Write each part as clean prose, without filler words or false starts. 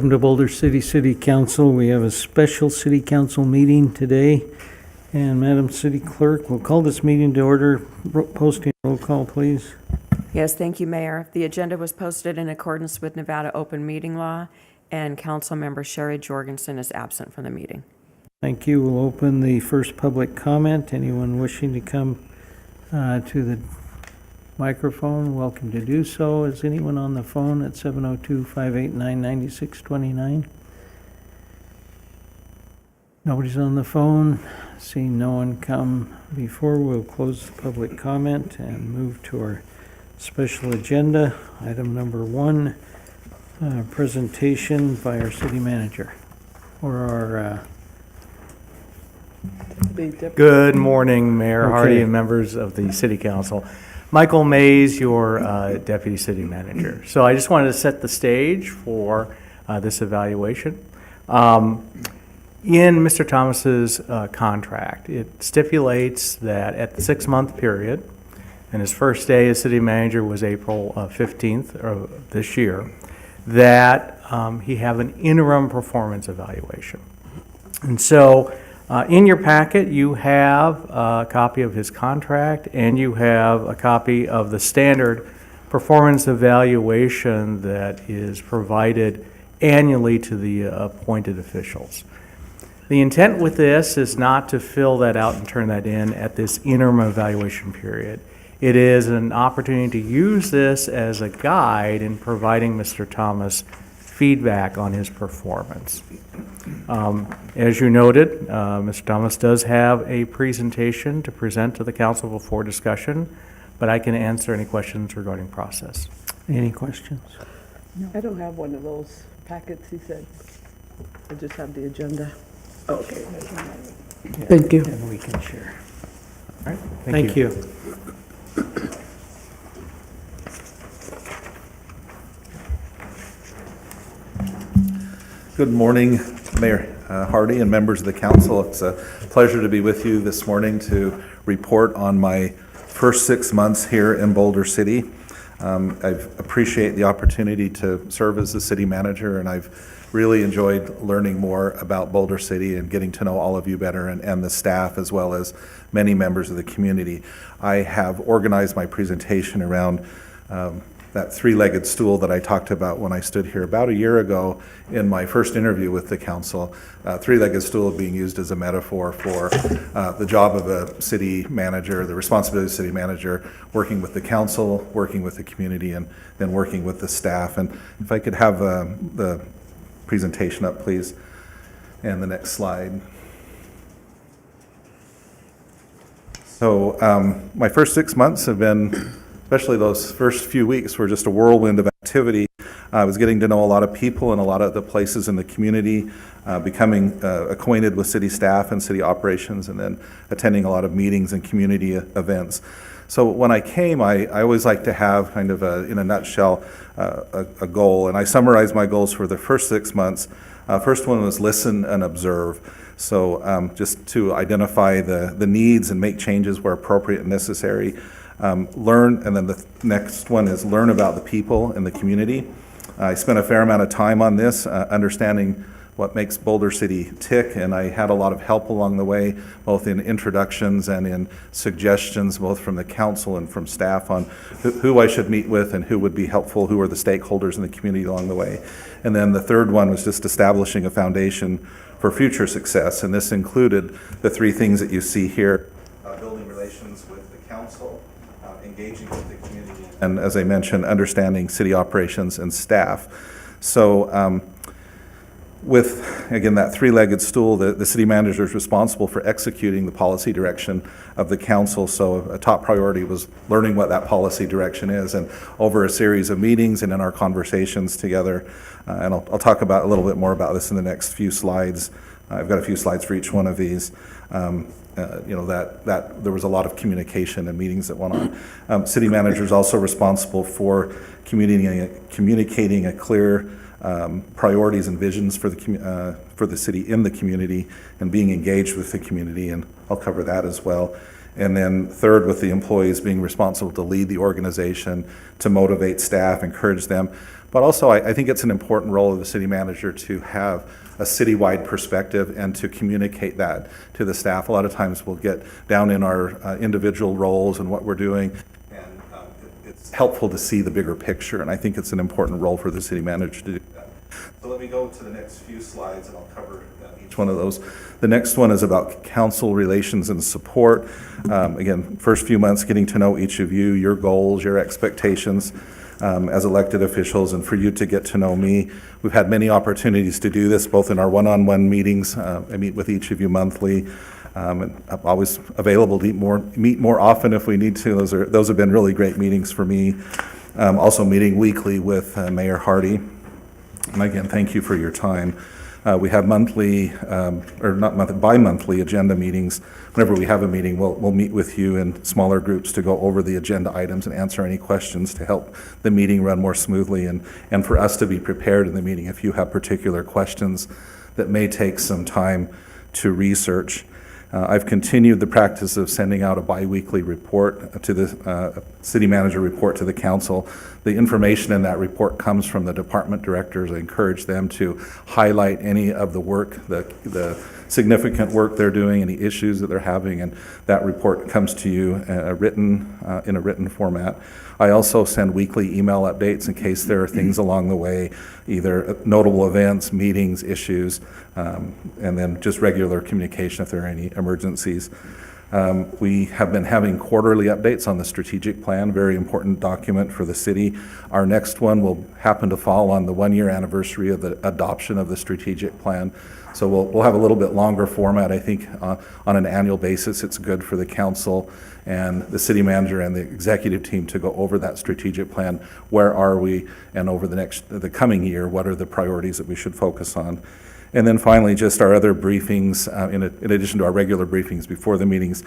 Welcome to Boulder City Council. We have a special City Council meeting today. And Madam City Clerk, we'll call this meeting to order. Posting roll call, please. Yes, thank you, Mayor. The agenda was posted in accordance with Nevada Open Meeting Law, and Councilmember Sherry Jorgensen is absent from the meeting. Thank you. We'll open the first public comment. Anyone wishing to come to the microphone, welcome to do so. Is anyone on the phone at 702-589-9629? Nobody's on the phone. Seeing no one come before, we'll close the public comment and move to our special agenda. Item number 1, presentation by our city manager or our Good morning, Mayor Hardy Okay. and members of the City Council. Michael Mays, your Deputy City Manager. So I just wanted to set the stage for this evaluation. In Mr. Thomas's contract, it stipulates that at the 6-month period, and his first day as city manager was April 15th of this year, that he have an interim performance evaluation. And so in your packet, you have a copy of his contract and you have a copy of the standard performance evaluation that is provided annually to the appointed officials. The intent with this is not to fill that out and turn that in at this interim evaluation period. It is an opportunity to use this as a guide in providing Mr. Thomas feedback on his performance. As you noted, Mr. Thomas does have a presentation to present to the council before discussion, but I can answer any questions regarding process. Any questions? I don't have one of those packets, he said. I just have the agenda. Okay. Yeah, Thank you. And we can share. All right, Thank you. Good morning, Mayor Hardy and members of the council. It's a pleasure to be with you this morning to report on my first 6 months here in Boulder City. I appreciate the opportunity to serve as the city manager, and I've really enjoyed learning more about Boulder City and getting to know all of you better and the staff as well as many members of the community. I have organized my presentation around that three-legged stool that I talked about when I stood here about a year ago in my first interview with the council. Three-legged stool being used as a metaphor for the job of a city manager, the responsibility of a city manager, working with the council, working with the community, and then working with the staff. And if I could have the presentation up, please, and the next slide. So my first 6 months have been, especially those first few weeks, were just a whirlwind of activity. I was getting to know a lot of people and a lot of the places in the community, becoming acquainted with city staff and city operations, and then attending a lot of meetings and community events. So when I came, I always like to have kind of in a nutshell, a goal. And I summarized my goals for the first 6 months. First one was listen and observe. So just to identify the needs and make changes where appropriate and necessary. Learn, and then the next one is learn about the people in the community. I spent a fair amount of time on this, understanding what makes Boulder City tick, and I had a lot of help along the way, both in introductions and in suggestions, both from the council and from staff on who I should meet with and who would be helpful, who are the stakeholders in the community along the way. And then the third one was just establishing a foundation for future success, and this included the three things that you see here: building relations with the council, engaging with the community, and as I mentioned, understanding city operations and staff. So with, again, that three-legged stool, the city manager is responsible for executing the policy direction of the council. So a top priority was learning what that policy direction is. And over a series of meetings and in our conversations together, and I'll talk about a little bit more about this in the next few slides. I've got a few slides for each one of these. That there was a lot of communication and meetings that went on. City manager is also responsible for communicating a clear priorities and visions for the city in the community and being engaged with the community, and I'll cover that as well. And then third, with the employees being responsible to lead the organization, to motivate staff, encourage them. But also, I think it's an important role of the city manager to have a citywide perspective and to communicate that to the staff. A lot of times we'll get down in our individual roles and what we're doing, and it's helpful to see the bigger picture, and I think it's an important role for the city manager to do that. So let me go to the next few slides and I'll cover each one of those. The next one is about council relations and support. Again, first few months getting to know each of you, your goals, your expectations as elected officials, and for you to get to know me. We've had many opportunities to do this, both in our one-on-one meetings. I meet with each of you monthly. And I'm always available to meet more often if we need to. Those have been really great meetings for me. Also meeting weekly with Mayor Hardy. And again, thank you for your time. We have monthly, or not monthly, bi-monthly agenda meetings. Whenever we have a meeting, we'll meet with you in smaller groups to go over the agenda items and answer any questions to help the meeting run more smoothly, and for us to be prepared in the meeting if you have particular questions that may take some time to research. I've continued the practice of sending out a biweekly report to the city manager report to the council. The information in that report comes from the department directors. I encourage them to highlight any of the work, the significant work they're doing, any issues that they're having, and that report comes to you in a written format. I also send weekly email updates in case there are things along the way, either notable events, meetings, issues, and then just regular communication if there are any emergencies. We have been having quarterly updates on the strategic plan, very important document for the city. Our next one will happen to fall on the 1-year anniversary of the adoption of the strategic plan. So we'll have a little bit longer format. I think on an annual basis, it's good for the council and the city manager and the executive team to go over that strategic plan. Where are we? And over the coming year, what are the priorities that we should focus on? And then finally, just our other briefings, in addition to our regular briefings before the meetings,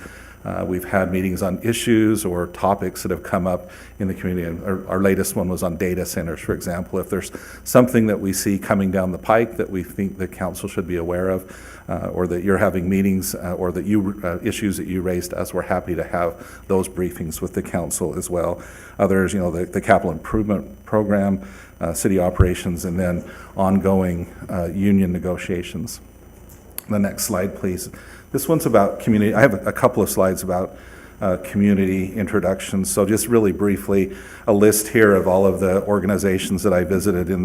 we've had meetings on issues or topics that have come up in the community. Our latest one was on data centers, for example. If there's something that we see coming down the pike that we think the council should be aware of, or that you're having meetings, or that issues that you raised to us, we're happy to have those briefings with the council as well. Others, the capital improvement program, city operations, and then ongoing union negotiations. The next slide, please. This one's about community. I have a couple of slides about community introductions. So just really briefly, a list here of all of the organizations that I visited in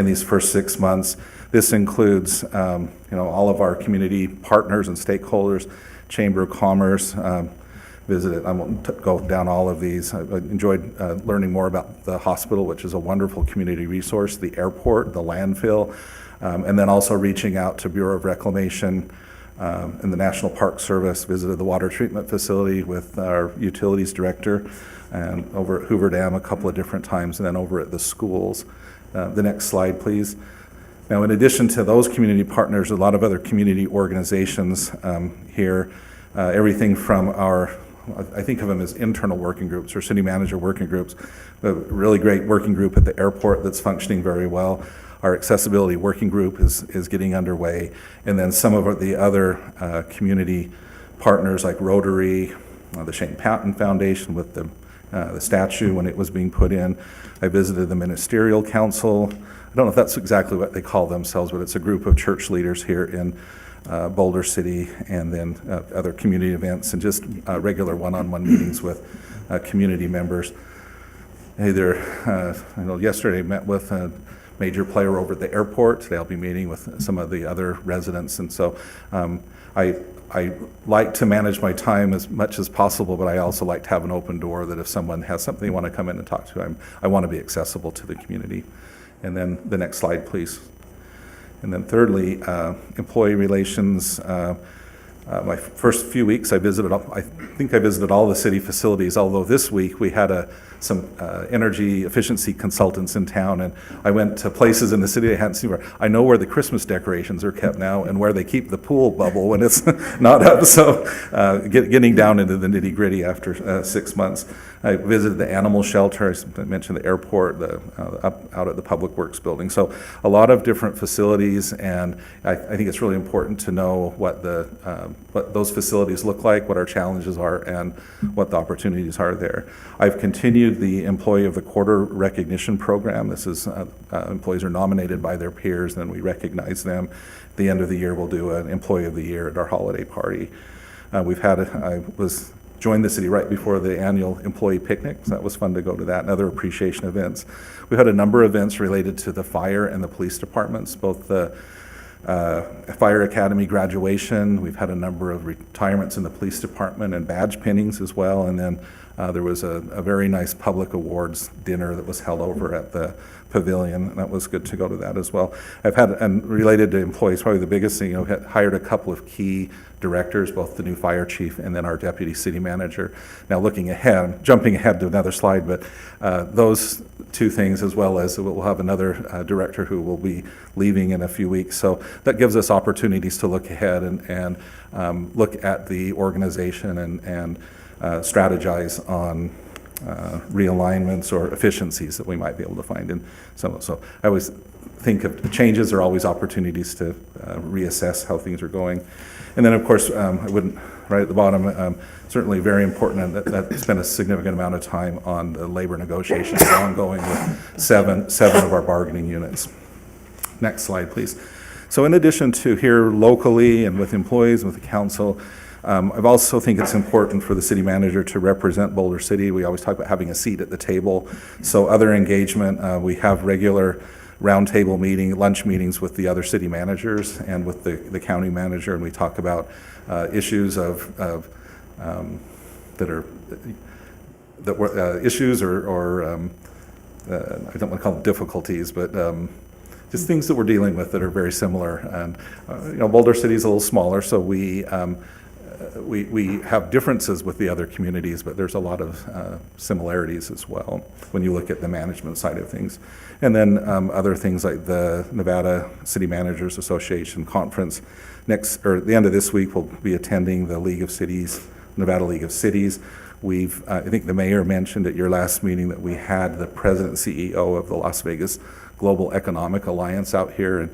these first 6 months. This includes all of our community partners and stakeholders, Chamber of Commerce, visited. I won't go down all of these. I enjoyed learning more about the hospital, which is a wonderful community resource, the airport, the landfill, and then also reaching out to Bureau of Reclamation and the National Park Service. Visited the water treatment facility with our utilities director, and over at Hoover Dam a couple of different times, and then over at the schools. The next slide, please. Now, in addition to those community partners, a lot of other community organizations here, everything from I think of them as internal working groups or city manager working groups. A really great working group at the airport that's functioning very well. Our accessibility working group is getting underway. And then some of the other community partners like Rotary, the Shane Patton Foundation with the statue when it was being put in. I visited the Ministerial Council. I don't know if that's exactly what they call themselves, but it's a group of church leaders here in Boulder City, and then other community events and just regular one-on-one meetings with community members. Yesterday I met with a major player over at the airport. Today I'll be meeting with some of the other residents, and so I like to manage my time as much as possible, but I also like to have an open door that if someone has something they want to come in and talk to, I want to be accessible to the community. And then the next slide, please. And then thirdly, employee relations. My first few weeks, I think I visited all the city facilities, although this week we had some energy efficiency consultants in town, and I went to places in the city I hadn't seen before. I know where the Christmas decorations are kept now and where they keep the pool bubble when it's not up, so getting down into the nitty-gritty after 6 months. I visited the animal shelter, I mentioned the airport, out at the Public Works building. So a lot of different facilities, and I think it's really important to know what the what those facilities look like, what our challenges are, and what the opportunities are there. I've continued the Employee of the Quarter recognition program. This is employees are nominated by their peers, and then we recognize them. At the end of the year, we'll do an Employee of the Year at our holiday party. I joined the city right before the annual employee picnic, so that was fun to go to that, and other appreciation events. We've had a number of events related to the fire and the police departments, both the Fire Academy graduation. We've had a number of retirements in the police department and badge pinnings as well, and then there was a very nice public awards dinner that was held over at the pavilion, and that was good to go to that as well. I've had, and related to employees, probably the biggest thing, hired a couple of key directors, both the new fire chief and then our deputy city manager. Now looking ahead, jumping ahead to another slide, but those two things, as well as we'll have another director who will be leaving in a few weeks. So that gives us opportunities to look ahead and look at the organization and strategize on realignments or efficiencies that we might be able to find in some. So I always think of changes are always opportunities to reassess how things are going. And then, of course, I wouldn't, right at the bottom, certainly very important, and that spent a significant amount of time on the labor negotiations ongoing with seven of our bargaining units. Next slide, please. So in addition to here locally and with employees, with the council, I also think it's important for the city manager to represent Boulder City. We always talk about having a seat at the table. So other engagement, we have regular roundtable lunch meetings with the other city managers and with the county manager, and we talk about issues issues or I don't want to call them difficulties, but just things that we're dealing with that are very similar. And Boulder City is a little smaller, so we have differences with the other communities, but there's a lot of similarities as well when you look at the management side of things. And then other things like the Nevada City Managers Association Conference. At the end of this week, we'll be attending the League of Cities, Nevada League of Cities. I think the mayor mentioned at your last meeting that we had the president and CEO of the Las Vegas Global Economic Alliance out here, and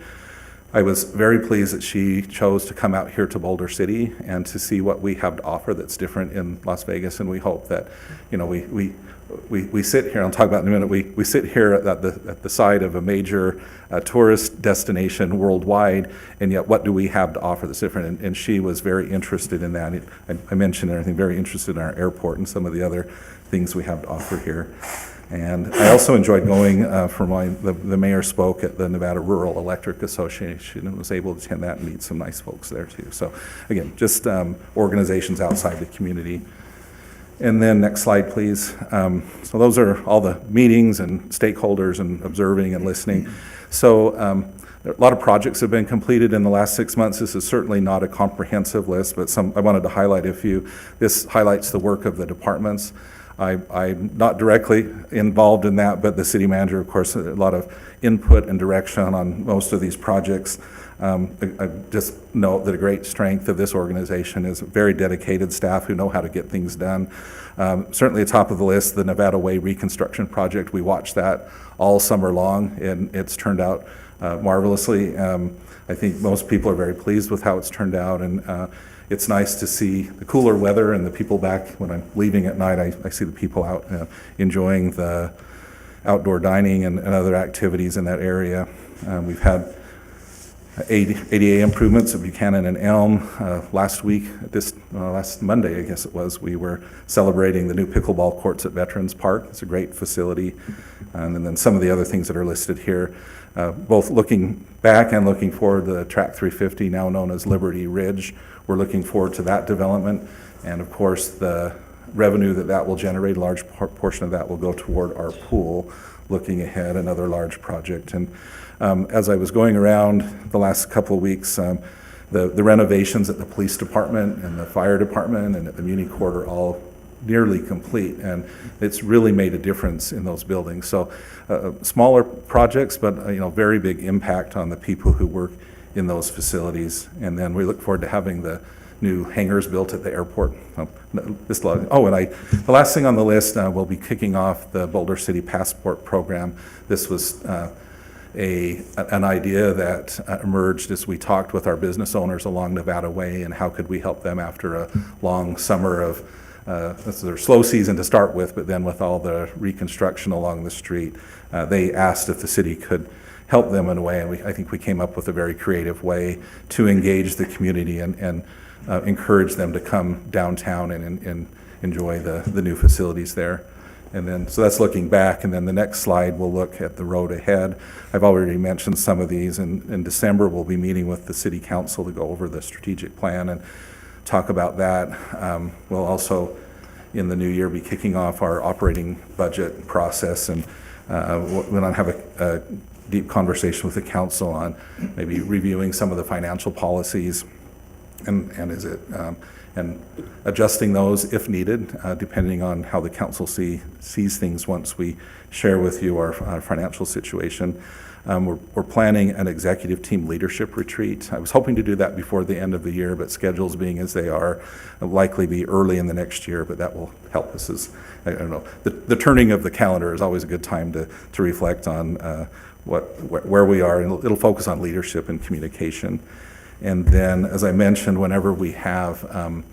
I was very pleased that she chose to come out here to Boulder City and to see what we have to offer that's different in Las Vegas. And we hope that, we sit here, I'll talk about it in a minute, we sit here at the side of a major tourist destination worldwide, and yet what do we have to offer that's different? And she was very interested in that. I mentioned everything, very interested in our airport and some of the other things we have to offer here. And I also enjoyed going the mayor spoke at the Nevada Rural Electric Association and was able to attend that and meet some nice folks there too. So again, just organizations outside the community. And then next slide, please. So those are all the meetings and stakeholders and observing and listening. So a lot of projects have been completed in the last 6 months. This is certainly not a comprehensive list, but I wanted to highlight a few. This highlights the work of the departments. I'm not directly involved in that, but the city manager, of course, a lot of input and direction on most of these projects. I just note that a great strength of this organization is very dedicated staff who know how to get things done. Certainly at the top of the list, the Nevada Way Reconstruction Project. We watched that all summer long, and it's turned out marvelously. I think most people are very pleased with how it's turned out, and it's nice to see the cooler weather and the people back. When I'm leaving at night, I see the people out enjoying the outdoor dining and other activities in that area. We've had ADA improvements at Buchanan and Elm. Last week, last Monday, I guess it was, we were celebrating the new pickleball courts at Veterans Park. It's a great facility. And then some of the other things that are listed here, both looking back and looking forward, the Track 350, now known as Liberty Ridge. We're looking forward to that development. And of course, the revenue that will generate, a large portion of that will go toward our pool, looking ahead, another large project. And as I was going around the last couple of weeks, the renovations at the police department and the fire department and at the Muni Court are all nearly complete, and it's really made a difference in those buildings. So smaller projects, but very big impact on the people who work in those facilities. And then we look forward to having the new hangars built at the airport. The last thing on the list, we'll be kicking off the Boulder City Passport Program. This was an idea that emerged as we talked with our business owners along Nevada Way and how could we help them after a long summer of this is their slow season to start with, but then with all the reconstruction along the street, they asked if the city could help them in a way, and I think we came up with a very creative way to engage the community and encourage them to come downtown and enjoy the new facilities there. And then, so that's looking back, and then the next slide will look at the road ahead. I've already mentioned some of these. In December, we'll be meeting with the city council to go over the strategic plan and talk about that. We'll also, in the new year, be kicking off our operating budget process, and we'll have a deep conversation with the council on maybe reviewing some of the financial policies and adjusting those if needed, depending on how the council sees things once we share with you our financial situation. We're planning an executive team leadership retreat. I was hoping to do that before the end of the year, but schedules being as they are, will likely be early in the next year, but that will help us as, I don't know, the turning of the calendar is always a good time to reflect on where we are, and it'll focus on leadership and communication. And then, as I mentioned, whenever we have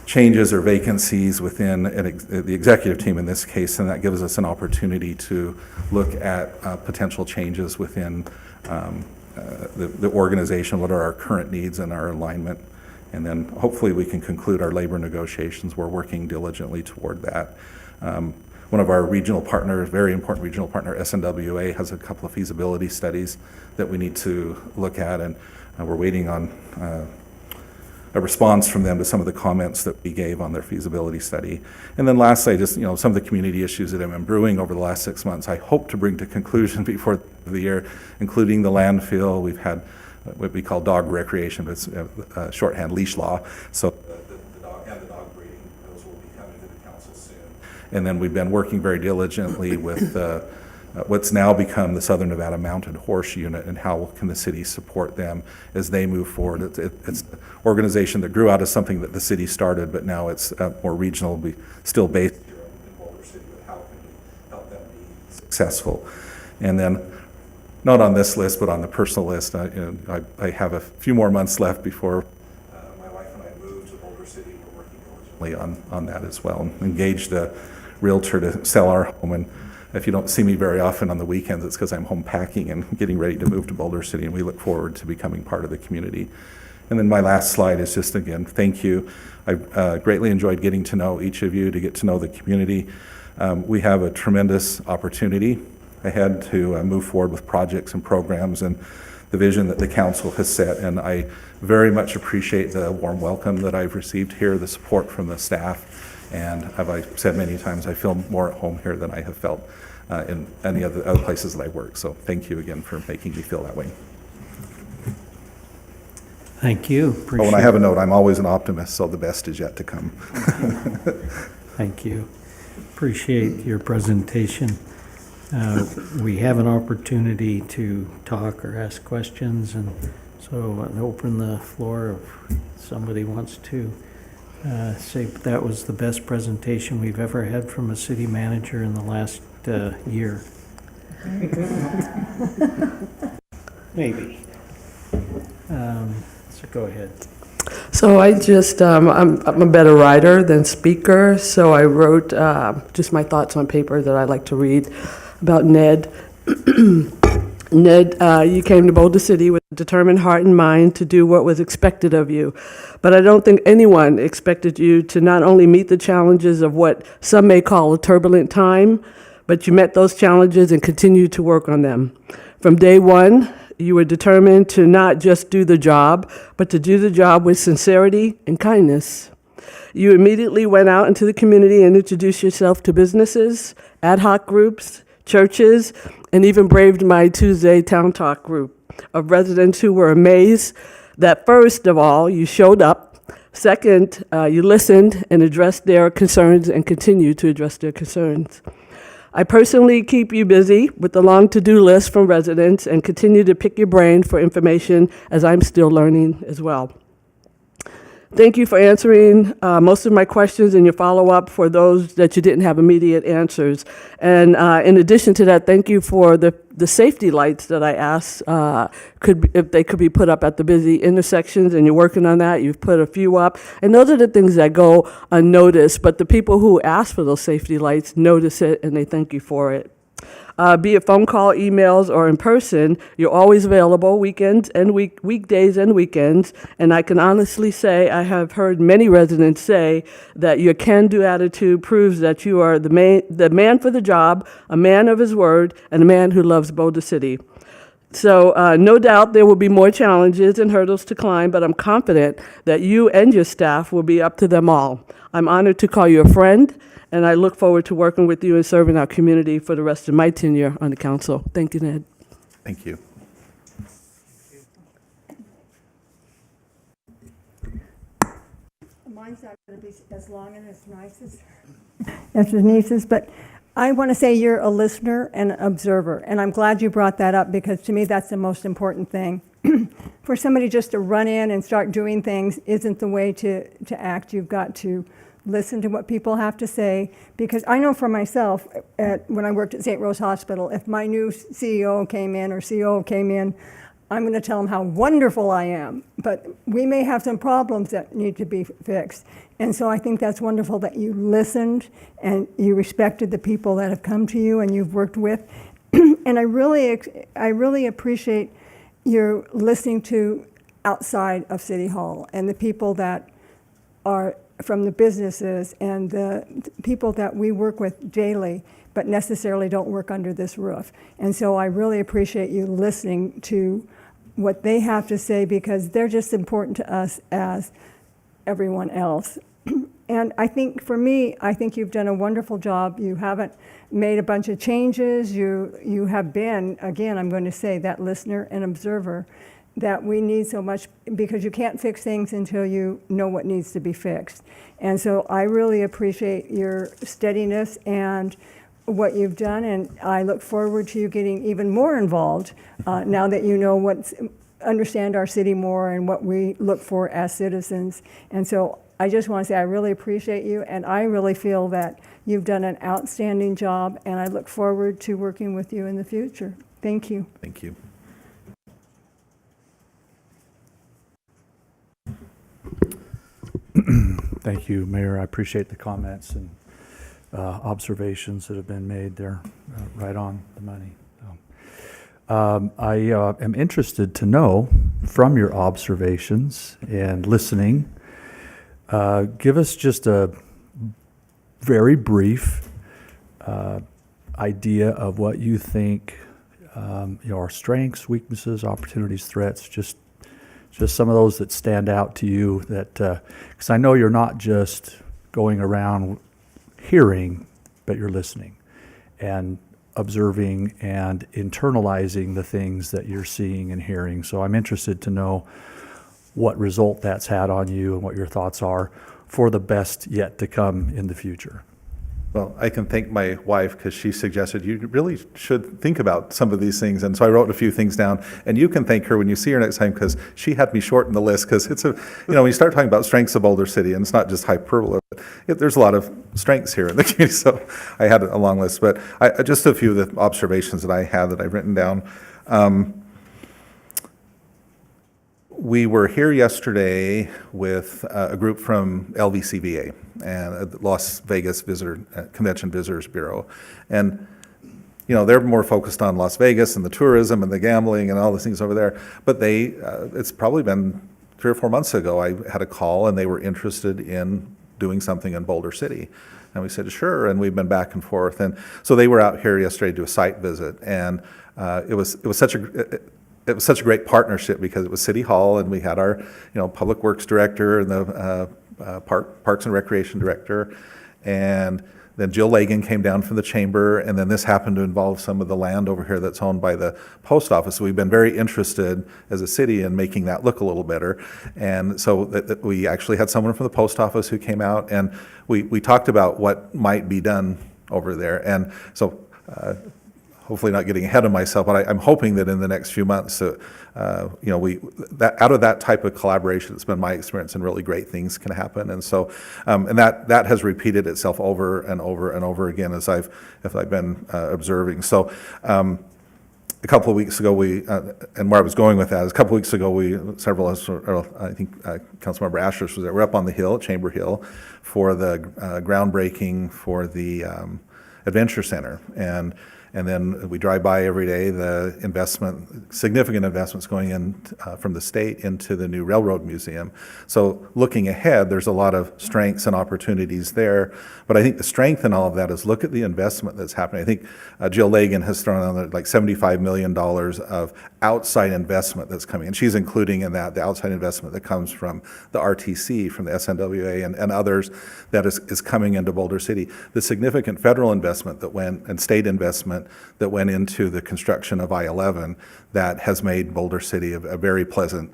changes or vacancies within the executive team in this case, and that gives us an opportunity to look at potential changes within the organization, what are our current needs and our alignment. And then hopefully we can conclude our labor negotiations. We're working diligently toward that. One of our regional partners, very important regional partner, SNWA, has a couple of feasibility studies that we need to look at, and we're waiting on a response from them to some of the comments that we gave on their feasibility study. And then lastly, just some of the community issues that have been brewing over the last 6 months, I hope to bring to conclusion before the year, including the landfill. We've had what we call dog recreation, but it's shorthand leash law. So the dog breeding, those will be coming to the council soon. And then we've been working very diligently with what's now become the Southern Nevada Mounted Horse Unit, and how can the city support them as they move forward. It's an organization that grew out of something that the city started, but now it's more regional, still based here in Boulder City, but how can we help them be successful? And then, not on this list, but on the personal list, I have a few more months left before my wife and I move to Boulder City. We're working diligently on that as well, and engaged a realtor to sell our home. And if you don't see me very often on the weekends, it's because I'm home packing and getting ready to move to Boulder City, and we look forward to becoming part of the community. And then my last slide is just, again, thank you. I greatly enjoyed getting to know each of you, to get to know the community. We have a tremendous opportunity ahead to move forward with projects and programs and the vision that the council has set, and I very much appreciate the warm welcome that I've received here, the support from the staff. And as I've said many times, I feel more at home here than I have felt in any of the other places that I work. So thank you again for making me feel that way. Thank you. Oh, and I have a note, I'm always an optimist, so the best is yet to come. Thank you. Appreciate your presentation. We have an opportunity to talk or ask questions, and so I'll open the floor if somebody wants to say that was the best presentation we've ever had from a city manager in the last year. Maybe. So go ahead. So I just, I'm a better writer than speaker, so I wrote just my thoughts on paper that I like to read about Ned. Ned, you came to Boulder City with a determined heart and mind to do what was expected of you. But I don't think anyone expected you to not only meet the challenges of what some may call a turbulent time, but you met those challenges and continued to work on them. From day one, you were determined to not just do the job, but to do the job with sincerity and kindness. You immediately went out into the community and introduced yourself to businesses, ad hoc groups, churches, and even braved my Tuesday Town Talk group of residents who were amazed that, first of all, you showed up. Second, you listened and addressed their concerns and continue to address their concerns. I personally keep you busy with the long to-do list from residents and continue to pick your brain for information as I'm still learning as well. Thank you for answering most of my questions and your follow-up for those that you didn't have immediate answers. And in addition to that, thank you for the safety lights that I asked if they could be put up at the busy intersections, and you're working on that. You've put a few up. And those are the things that go unnoticed, but the people who ask for those safety lights notice it, and they thank you for it. Be it phone call, emails, or in person, you're always available weekends and weekdays and weekends. And I can honestly say I have heard many residents say that your can-do attitude proves that you are the man for the job, a man of his word, and a man who loves Boulder City. So no doubt there will be more challenges and hurdles to climb, but I'm confident that you and your staff will be up to them all. I'm honored to call you a friend, and I look forward to working with you and serving our community for the rest of my tenure on the council. Thank you, Ned. Thank you. Mine's not going to be as long and as nice as Denise's, but I want to say you're a listener and an observer, and I'm glad you brought that up because to me that's the most important thing. For somebody just to run in and start doing things isn't the way to act. You've got to listen to what people have to say, because I know for myself, when I worked at St. Rose Hospital, if my new CEO came in or COO came in, I'm going to tell them how wonderful I am, but we may have some problems that need to be fixed. And so I think that's wonderful that you listened and you respected the people that have come to you and you've worked with. And I really appreciate your listening to outside of City Hall and the people that are from the businesses and the people that we work with daily, but necessarily don't work under this roof. And so I really appreciate you listening to what they have to say, because they're just important to us as everyone else. And I think for me, I think you've done a wonderful job. You haven't made a bunch of changes. You have been, again, I'm going to say, that listener and observer that we need so much, because you can't fix things until you know what needs to be fixed. And so I really appreciate your steadiness and what you've done, and I look forward to you getting even more involved now that you know understand our city more and what we look for as citizens. And so I just want to say I really appreciate you, and I really feel that you've done an outstanding job, and I look forward to working with you in the future. Thank you. Thank you. Thank you, Mayor. I appreciate the comments and observations that have been made there, right on the money. I am interested to know from your observations and listening, give us just a very brief idea of what you think our strengths, weaknesses, opportunities, threats, just some of those that stand out to you, that because I know you're not just going around hearing, but you're listening and observing and internalizing the things that you're seeing and hearing. So I'm interested to know what result that's had on you and what your thoughts are for the best yet to come in the future. Well, I can thank my wife because she suggested you really should think about some of these things. And so I wrote a few things down. And you can thank her when you see her next time, because she had me shorten the list, because it's when you start talking about strengths of Boulder City, and it's not just hyperbole, but there's a lot of strengths here in the community. So I had a long list. But just a few of the observations that I had that I've written down. We were here yesterday with a group from LVCVA and Las Vegas Convention Visitors Bureau. And, they're more focused on Las Vegas and the tourism and the gambling and all the things over there. But it's probably been 3 or 4 months ago, I had a call and they were interested in doing something in Boulder City. And we said, sure, and we've been back and forth. And so they were out here yesterday to do a site visit. And it was such a great partnership, because it was City Hall and we had our, Public Works Director and the Parks and Recreation Director, and then Jill Lagan came down from the Chamber, and then this happened to involve some of the land over here that's owned by the post office. So we've been very interested as a city in making that look a little better. And so we actually had someone from the post office who came out, and we talked about what might be done over there. And so hopefully not getting ahead of myself, but I'm hoping that in the next few months, out of that type of collaboration, it's been my experience, and really great things can happen. And so, and that has repeated itself over and over and over again as I've been observing. So, a couple of weeks ago, and where I was going with that is a couple of weeks ago, several of us, I think Councilmember Ashers was there, we're up on the hill, Chamber Hill, for the groundbreaking for the Adventure Center. And then we drive by every day, the significant investments going in from the state into the new Railroad Museum. So looking ahead, there's a lot of strengths and opportunities there. But I think the strength in all of that is look at the investment that's happening. I think Jill Lagan has thrown on like $75 million of outside investment that's coming. And she's including in that the outside investment that comes from the RTC, from the SNWA and others that is coming into Boulder City. The significant federal investment and state investment that went into the construction of I-11 that has made Boulder City a very pleasant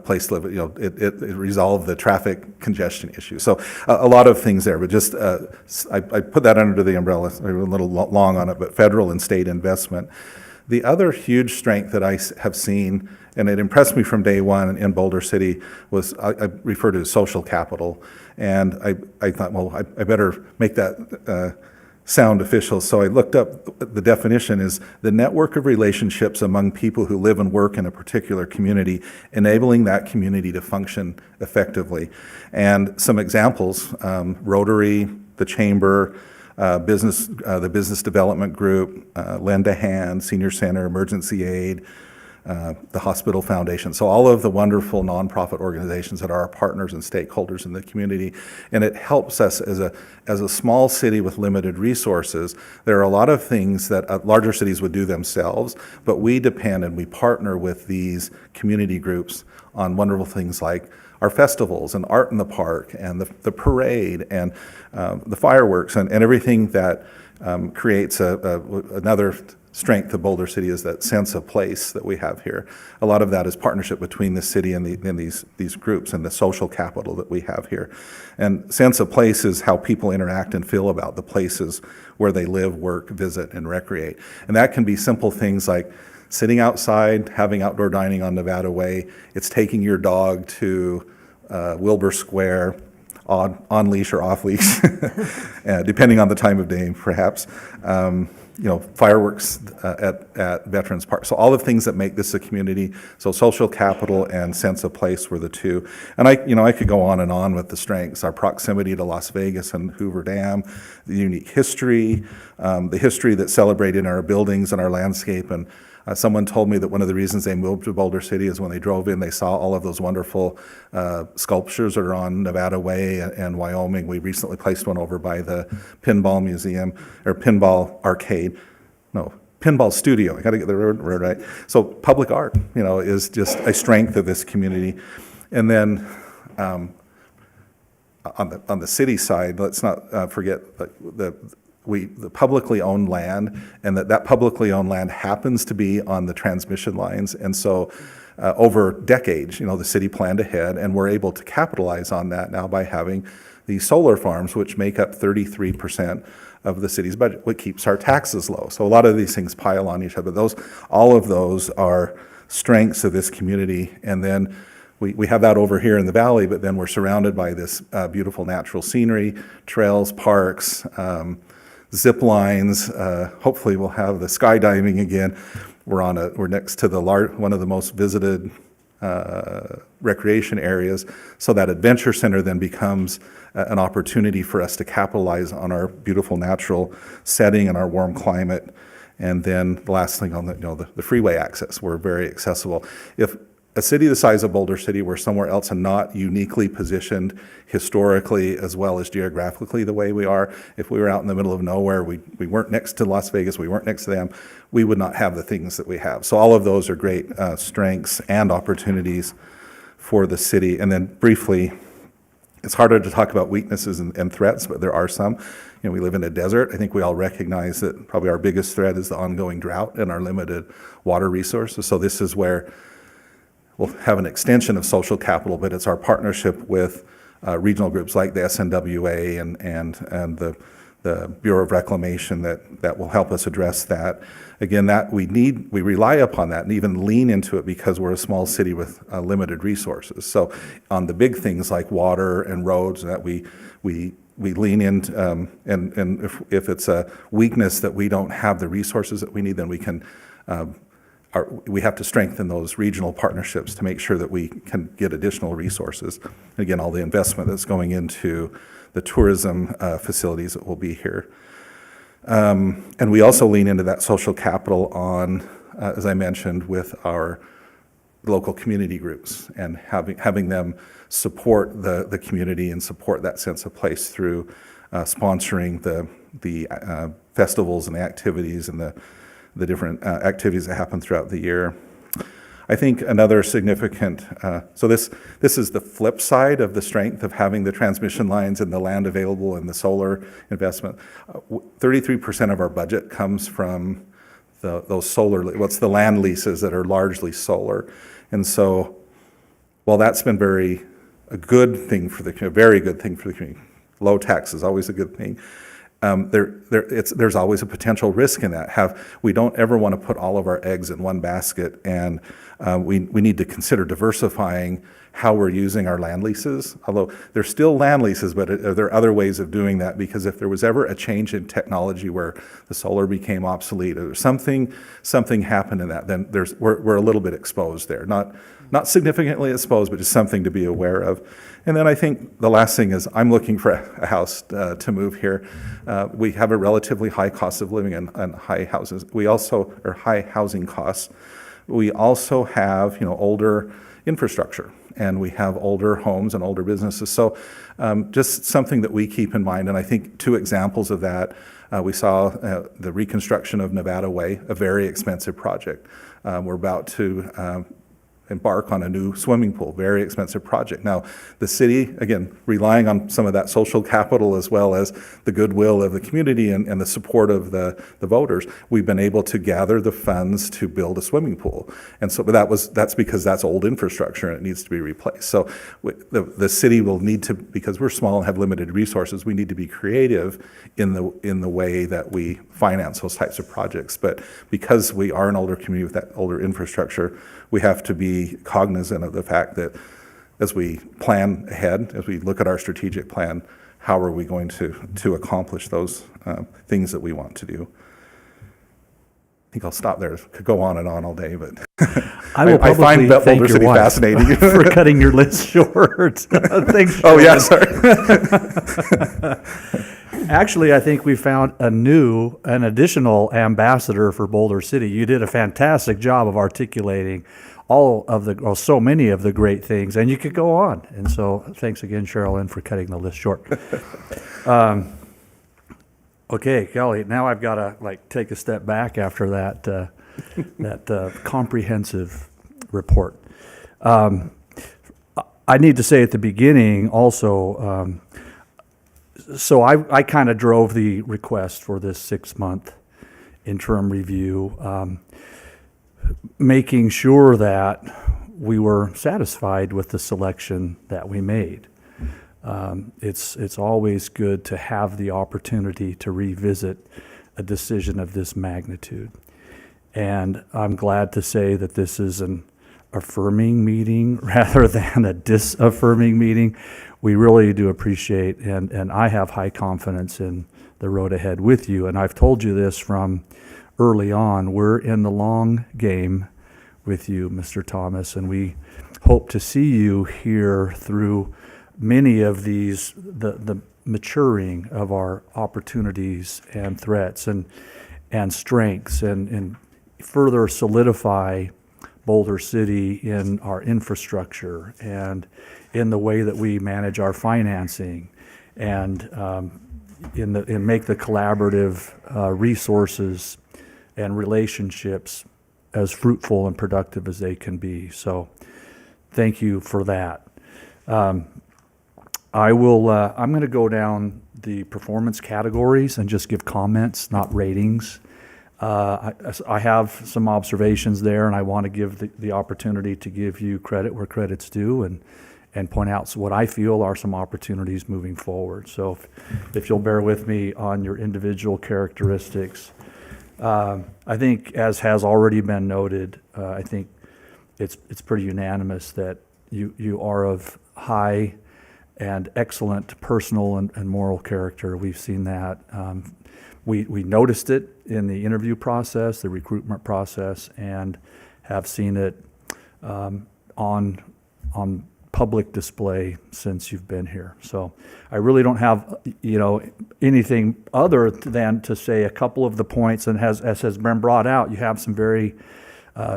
place to live. It resolved the traffic congestion issue. So a lot of things there, but just I put that under the umbrella, a little long on it, but federal and state investment. The other huge strength that I have seen, and it impressed me from day one in Boulder City, was I refer to as social capital. And I thought, well, I better make that sound official. So I looked up the definition is the network of relationships among people who live and work in a particular community, enabling that community to function effectively. And some examples, Rotary, the Chamber, the Business Development Group, Lend a Hand, Senior Center, Emergency Aid, the Hospital Foundation. So all of the wonderful nonprofit organizations that are our partners and stakeholders in the community. And it helps us as a small city with limited resources. There are a lot of things that larger cities would do themselves, but we depend and we partner with these community groups on wonderful things like our festivals and Art in the Park and the parade and the fireworks and everything that creates another strength of Boulder City is that sense of place that we have here. A lot of that is partnership between the city and these groups and the social capital that we have here. And sense of place is how people interact and feel about the places where they live, work, visit, and recreate. And that can be simple things like sitting outside, having outdoor dining on Nevada Way. It's taking your dog to Wilbur Square, on leash or off leash, depending on the time of day, perhaps. Fireworks at Veterans Park. So all the things that make this a community. So social capital and sense of place were the two. And I could go on and on with the strengths, our proximity to Las Vegas and Hoover Dam, the unique history, the history that's celebrated in our buildings and our landscape. And someone told me that one of the reasons they moved to Boulder City is when they drove in, they saw all of those wonderful sculptures that are on Nevada Way and Wyoming. We recently placed one over by the Pinball Museum, or Pinball Arcade. No, Pinball Studio. I got to get the word right. So public art, is just a strength of this community. And then on the city side, let's not forget the publicly owned land, and that publicly owned land happens to be on the transmission lines. And so over decades, the city planned ahead, and we're able to capitalize on that now by having these solar farms, which make up 33% of the city's budget, which keeps our taxes low. So a lot of these things pile on each other. All of those are strengths of this community. And then we have that over here in the valley, but then we're surrounded by this beautiful natural scenery, trails, parks, zip lines. Hopefully we'll have the skydiving again. We're next to one of the most visited recreation areas. So that adventure center then becomes an opportunity for us to capitalize on our beautiful natural setting and our warm climate. And then the last thing on the freeway access. We're very accessible. If a city the size of Boulder City were somewhere else and not uniquely positioned historically as well as geographically the way we are, if we were out in the middle of nowhere, we weren't next to Las Vegas, we weren't next to them, we would not have the things that we have. So all of those are great strengths and opportunities for the city. And then briefly, it's harder to talk about weaknesses and threats, but there are some. We live in a desert. I think we all recognize that probably our biggest threat is the ongoing drought and our limited water resources. So this is where we'll have an extension of social capital, but it's our partnership with regional groups like the SNWA and the the Bureau of Reclamation that will help us address that. Again, that we rely upon that and even lean into it because we're a small city with limited resources. So on the big things like water and roads, that we lean in, and if it's a weakness that we don't have the resources that we need, then we can, we have to strengthen those regional partnerships to make sure that we can get additional resources. Again, all the investment that's going into the tourism facilities that will be here. And we also lean into that social capital on, as I mentioned, with our local community groups and having them support the community and support that sense of place through sponsoring the festivals and the activities and the different activities that happen throughout the year. I think another significant, so this is the flip side of the strength of having the transmission lines and the land available and the solar investment. 33% of our budget comes from those solar, what's the land leases that are largely solar. And so while that's been a good thing for the community, very good thing for the community, low tax is always a good thing. There's always a potential risk in that. We don't ever want to put all of our eggs in one basket, and we need to consider diversifying how we're using our land leases. Although they're still land leases, but are there other ways of doing that? Because if there was ever a change in technology where the solar became obsolete or something happened in that, then we're a little bit exposed there. Not significantly exposed, but just something to be aware of. And then I think the last thing is I'm looking for a house to move here. We have a relatively high cost of living and high houses. We also are high housing costs. We also have older infrastructure, and we have older homes and older businesses. So just something that we keep in mind. And I think two examples of that, we saw the reconstruction of Nevada Way, a very expensive project. We're about to embark on a new swimming pool, very expensive project. Now, the city, again, relying on some of that social capital as well as the goodwill of the community and the support of the voters, we've been able to gather the funds to build a swimming pool. And so, but that's because that's old infrastructure and it needs to be replaced. So the city will need to, because we're small and have limited resources, we need to be creative in the way that we finance those types of projects. But because we are an older community with that older infrastructure, we have to be cognizant of the fact that as we plan ahead, as we look at our strategic plan, how are we going to accomplish those things that we want to do? I think I'll stop there. Could go on and on all day, but I will I find publicly thank Boulder your City wife fascinating. for cutting your list short. Thanks. Oh, yeah, sorry. Actually, I think we found an additional ambassador for Boulder City. You did a fantastic job of articulating so many of the great things, and you could go on. And so thanks again, Sherilyn, for cutting the list short. Okay, Kelly, now I've got to take a step back after that comprehensive report. I need to say at the beginning also, so I kind of drove the request for this 6-month interim review, making sure that we were satisfied with the selection that we made. It's always good to have the opportunity to revisit a decision of this magnitude. And I'm glad to say that this is an affirming meeting rather than a disaffirming meeting. We really do appreciate, and I have high confidence in the road ahead with you. And I've told you this from early on. We're in the long game with you, Mr. Thomas, and we hope to see you here through many of these, the maturing of our opportunities and threats and strengths, and further solidify Boulder City in our infrastructure and in the way that we manage our financing, and make the collaborative resources and relationships as fruitful and productive as they can be. So thank you for that. I'm going to go down the performance categories and just give comments, not ratings. I have some observations there, and I want to give the opportunity to give you credit where credit's due, and point out what I feel are some opportunities moving forward. So if you'll bear with me on your individual characteristics, I think, as has already been noted, I think it's pretty unanimous that you are of high and excellent personal and moral character. We've seen that. We noticed it in the interview process, the recruitment process, and have seen it on public display since you've been here. So I really don't have, anything other than to say a couple of the points, and as has been brought out, you have some very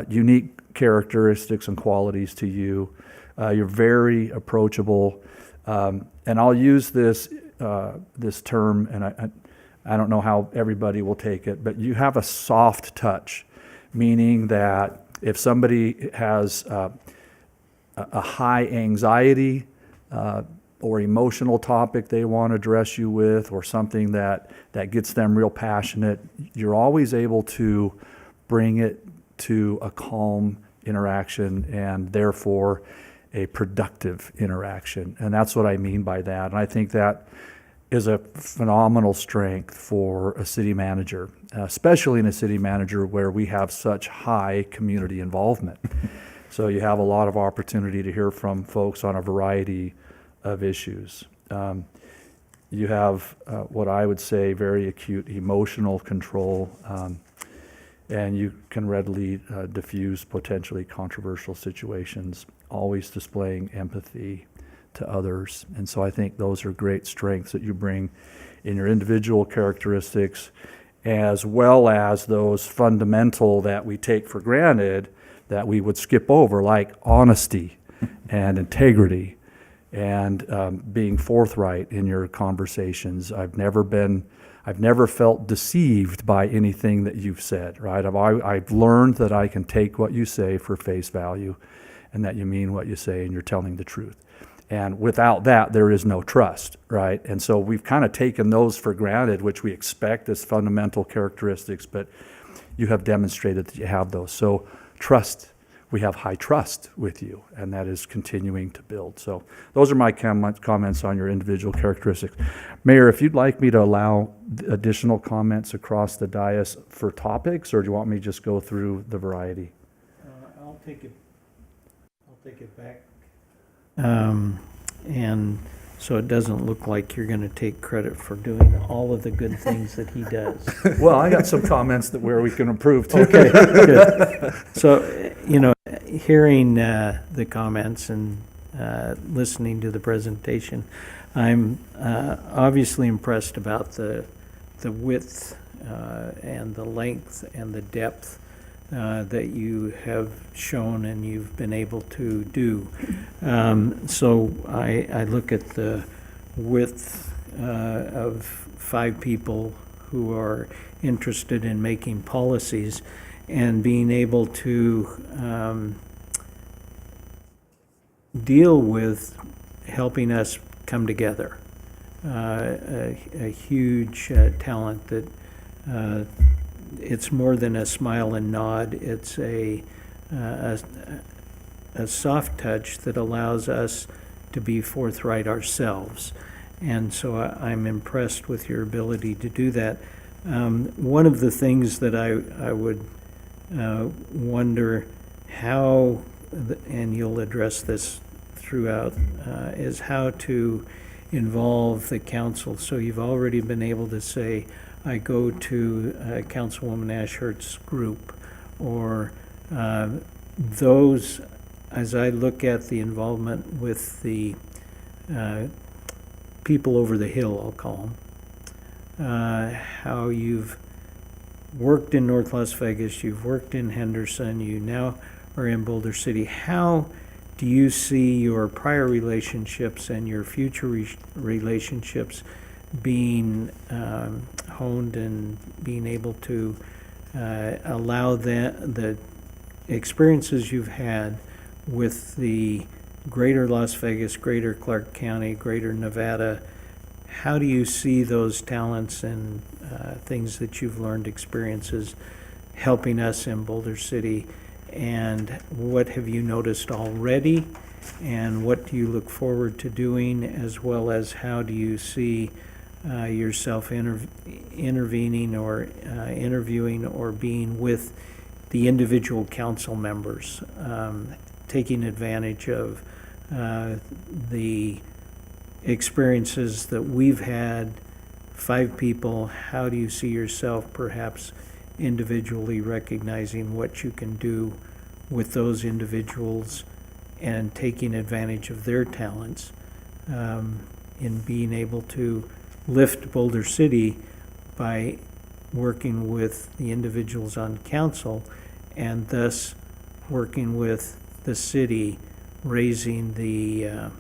unique characteristics and qualities to you. You're very approachable, and I'll use this term, and I don't know how everybody will take it, but you have a soft touch, meaning that if somebody has a high anxiety or emotional topic they want to address you with, or something that gets them real passionate, you're always able to bring it to a calm interaction and therefore a productive interaction. And that's what I mean by that. And I think that is a phenomenal strength for a city manager, especially in a city manager where we have such high community involvement. So you have a lot of opportunity to hear from folks on a variety of issues. You have what I would say very acute emotional control, and you can readily diffuse potentially controversial situations, always displaying empathy to others. And so I think those are great strengths that you bring in your individual characteristics, as well as those fundamental that we take for granted that we would skip over, like honesty and integrity and being forthright in your conversations. I've never felt deceived by anything that you've said, right? I've learned that I can take what you say for face value, and that you mean what you say and you're telling the truth. And without that, there is no trust, right? And so we've kind of taken those for granted, which we expect as fundamental characteristics, but you have demonstrated that you have those. So trust, we have high trust with you, and that is continuing to build. So those are my comments on your individual characteristics. Mayor, if you'd like me to allow additional comments across the dais for topics, or do you want me to just go through the variety? I'll take it back. And so it doesn't look like you're going to take credit for doing all of the good things that he does. Well, I got some comments where we can improve too. Okay, good. So, hearing the comments and listening to the presentation, I'm obviously impressed about the width and the length and the depth that you have shown and you've been able to do. So I look at the width of 5 people who are interested in making policies and being able to deal with helping us come together. A huge talent that it's more than a smile and nod. It's a soft touch that allows us to be forthright ourselves. And so I'm impressed with your ability to do that. One of the things that I would wonder how, and you'll address this throughout, is how to involve the council. So you've already been able to say, I go to Councilwoman Ashurst's group, or those, as I look at the involvement with the people over the hill, I'll call them, how you've worked in North Las Vegas, you've worked in Henderson, you now are in Boulder City. How do you see your prior relationships and your future relationships being honed and being able to allow the experiences you've had with the greater Las Vegas, greater Clark County, greater Nevada? How do you see those talents and things that you've learned, experiences, helping us in Boulder City? And what have you noticed already? and what do you look forward to doing, as well as how do you see yourself intervening or interviewing or being with the individual council members, taking advantage of the experiences that we've had, 5 people. How do you see yourself perhaps individually recognizing what you can do with those individuals and taking advantage of their talents in being able to lift Boulder City by working with the individuals on council and thus working with the city, raising the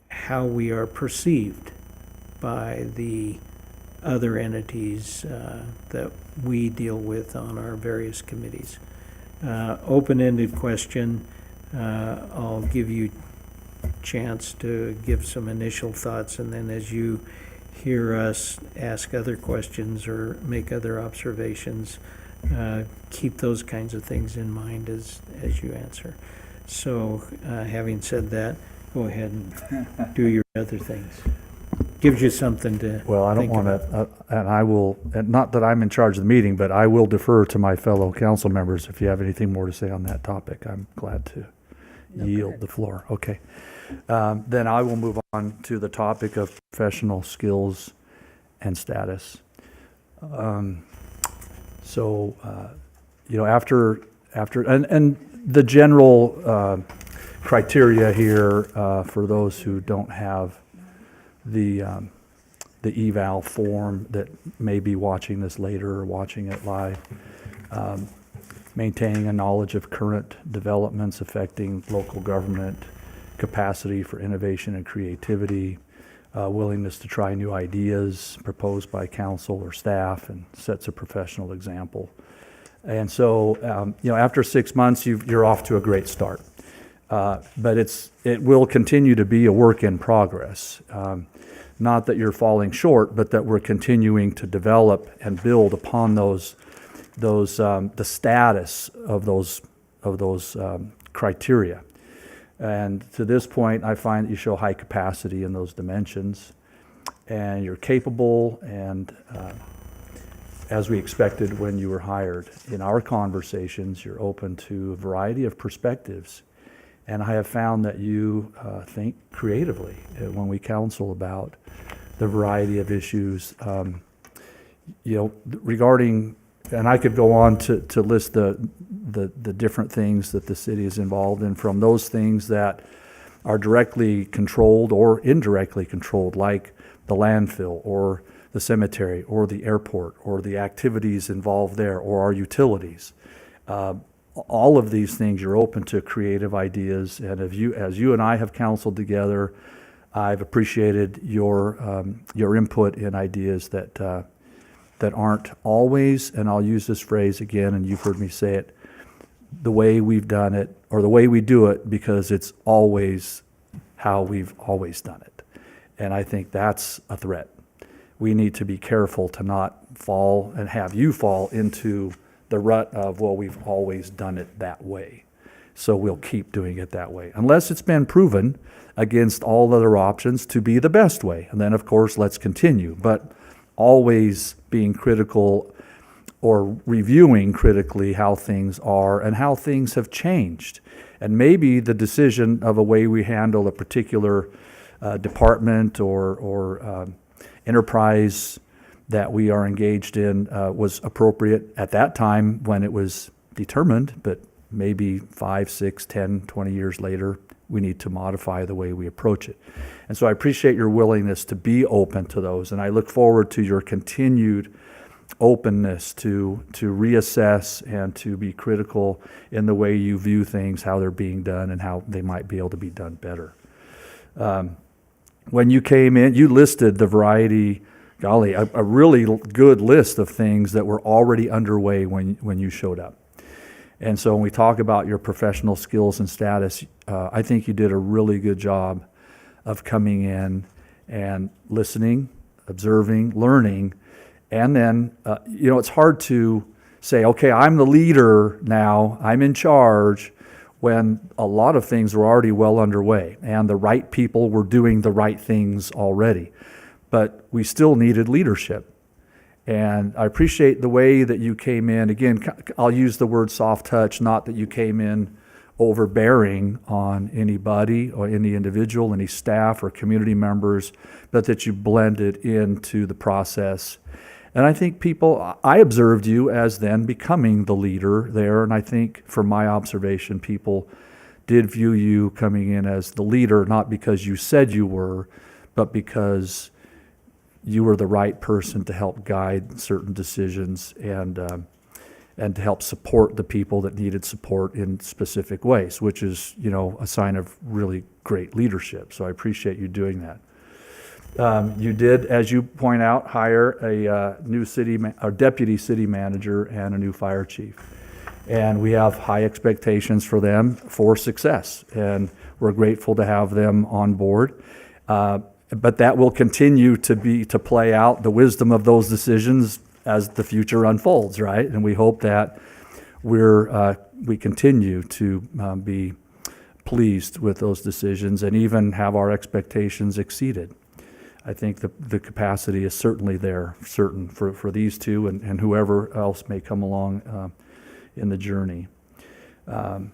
how we are perceived by the other entities that we deal with on our various committees. Open-ended question. I'll give you chance to give some initial thoughts, and then as you hear us ask other questions or make other observations, keep those kinds of things in mind as you answer. So having said that, go ahead and do your other things. Gives you something to Well, I don't think want about. to, and I will, and not that I'm in charge of the meeting, but I will defer to my fellow council members if you have anything more to say on that topic. I'm glad to yield the floor. Okay. Then I will move on to the topic of professional skills and status. So, after, and the general criteria here for those who don't have the eval form that may be watching this later or watching it live, maintaining a knowledge of current developments affecting local government, capacity for innovation and creativity, willingness to try new ideas proposed by council or staff, and sets a professional example. And so, after 6 months, you're off to a great start. But it will continue to be a work in progress. Not that you're falling short, but that we're continuing to develop and build upon the status of those criteria. And to this point, I find that you show high capacity in those dimensions, and you're capable, and as we expected when you were hired. In our conversations, you're open to a variety of perspectives, and I have found that you think creatively when we counsel about the variety of issues, regarding, and I could go on to list the different things that the city is involved in, from those things that are directly controlled or indirectly controlled, like the landfill or the cemetery or the airport or the activities involved there or our utilities. All of these things, you're open to creative ideas, and as you and I have counseled together, I've appreciated your input in ideas that aren't always, and I'll use this phrase again, and you've heard me say it, the way we've done it, or the way we do it, because it's always how we've always done it. And I think that's a threat. We need to be careful to not fall and have you fall into the rut of, well, we've always done it that way, so we'll keep doing it that way, unless it's been proven against all other options to be the best way. And then, of course, let's continue. But always being critical or reviewing critically how things are and how things have changed. And maybe the decision of a way we handle a particular department or enterprise that we are engaged in was appropriate at that time when it was determined, but maybe 5, 6, 10, 20 years later, we need to modify the way we approach it. And so I appreciate your willingness to be open to those, and I look forward to your continued openness to reassess and to be critical in the way you view things, how they're being done, and how they might be able to be done better. When you came in, you listed the variety, golly, a really good list of things that were already underway when you showed up. And so when we talk about your professional skills and status, I think you did a really good job of coming in and listening, observing, learning, and then, it's hard to say, okay, I'm the leader now, I'm in charge, when a lot of things were already well underway and the right people were doing the right things already. But we still needed leadership. And I appreciate the way that you came in. Again, I'll use the word soft touch, not that you came in overbearing on anybody or any individual, any staff or community members, but that you blended into the process. And I think I observed you as then becoming the leader there, and I think from my observation, people did view you coming in as the leader, not because you said you were, but because you were the right person to help guide certain decisions and to help support the people that needed support in specific ways, which is, a sign of really great leadership. So I appreciate you doing that. You did, as you point out, hire a new deputy city manager and a new fire chief. And we have high expectations for them for success. And we're grateful to have them on board. But that will continue to play out the wisdom of those decisions as the future unfolds, right? And we hope that we continue to be pleased with those decisions and even have our expectations exceeded. I think the capacity is certainly there, certain for these two and whoever else may come along in the journey.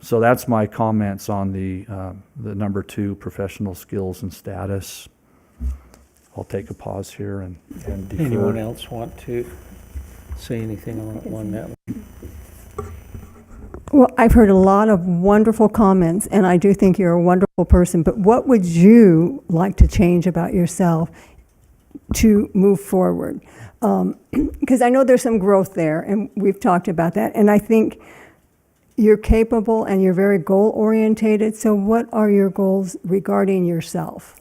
So that's my comments on the number 2, professional skills and status. I'll take a pause here and defer. Anyone else want to say anything on that? Well, I've heard a lot of wonderful comments, and I do think you're a wonderful person, but what would you like to change about yourself to move forward? Because I know there's some growth there, and we've talked about that, and I think you're capable and you're very goal-orientated, so what are your goals regarding yourself?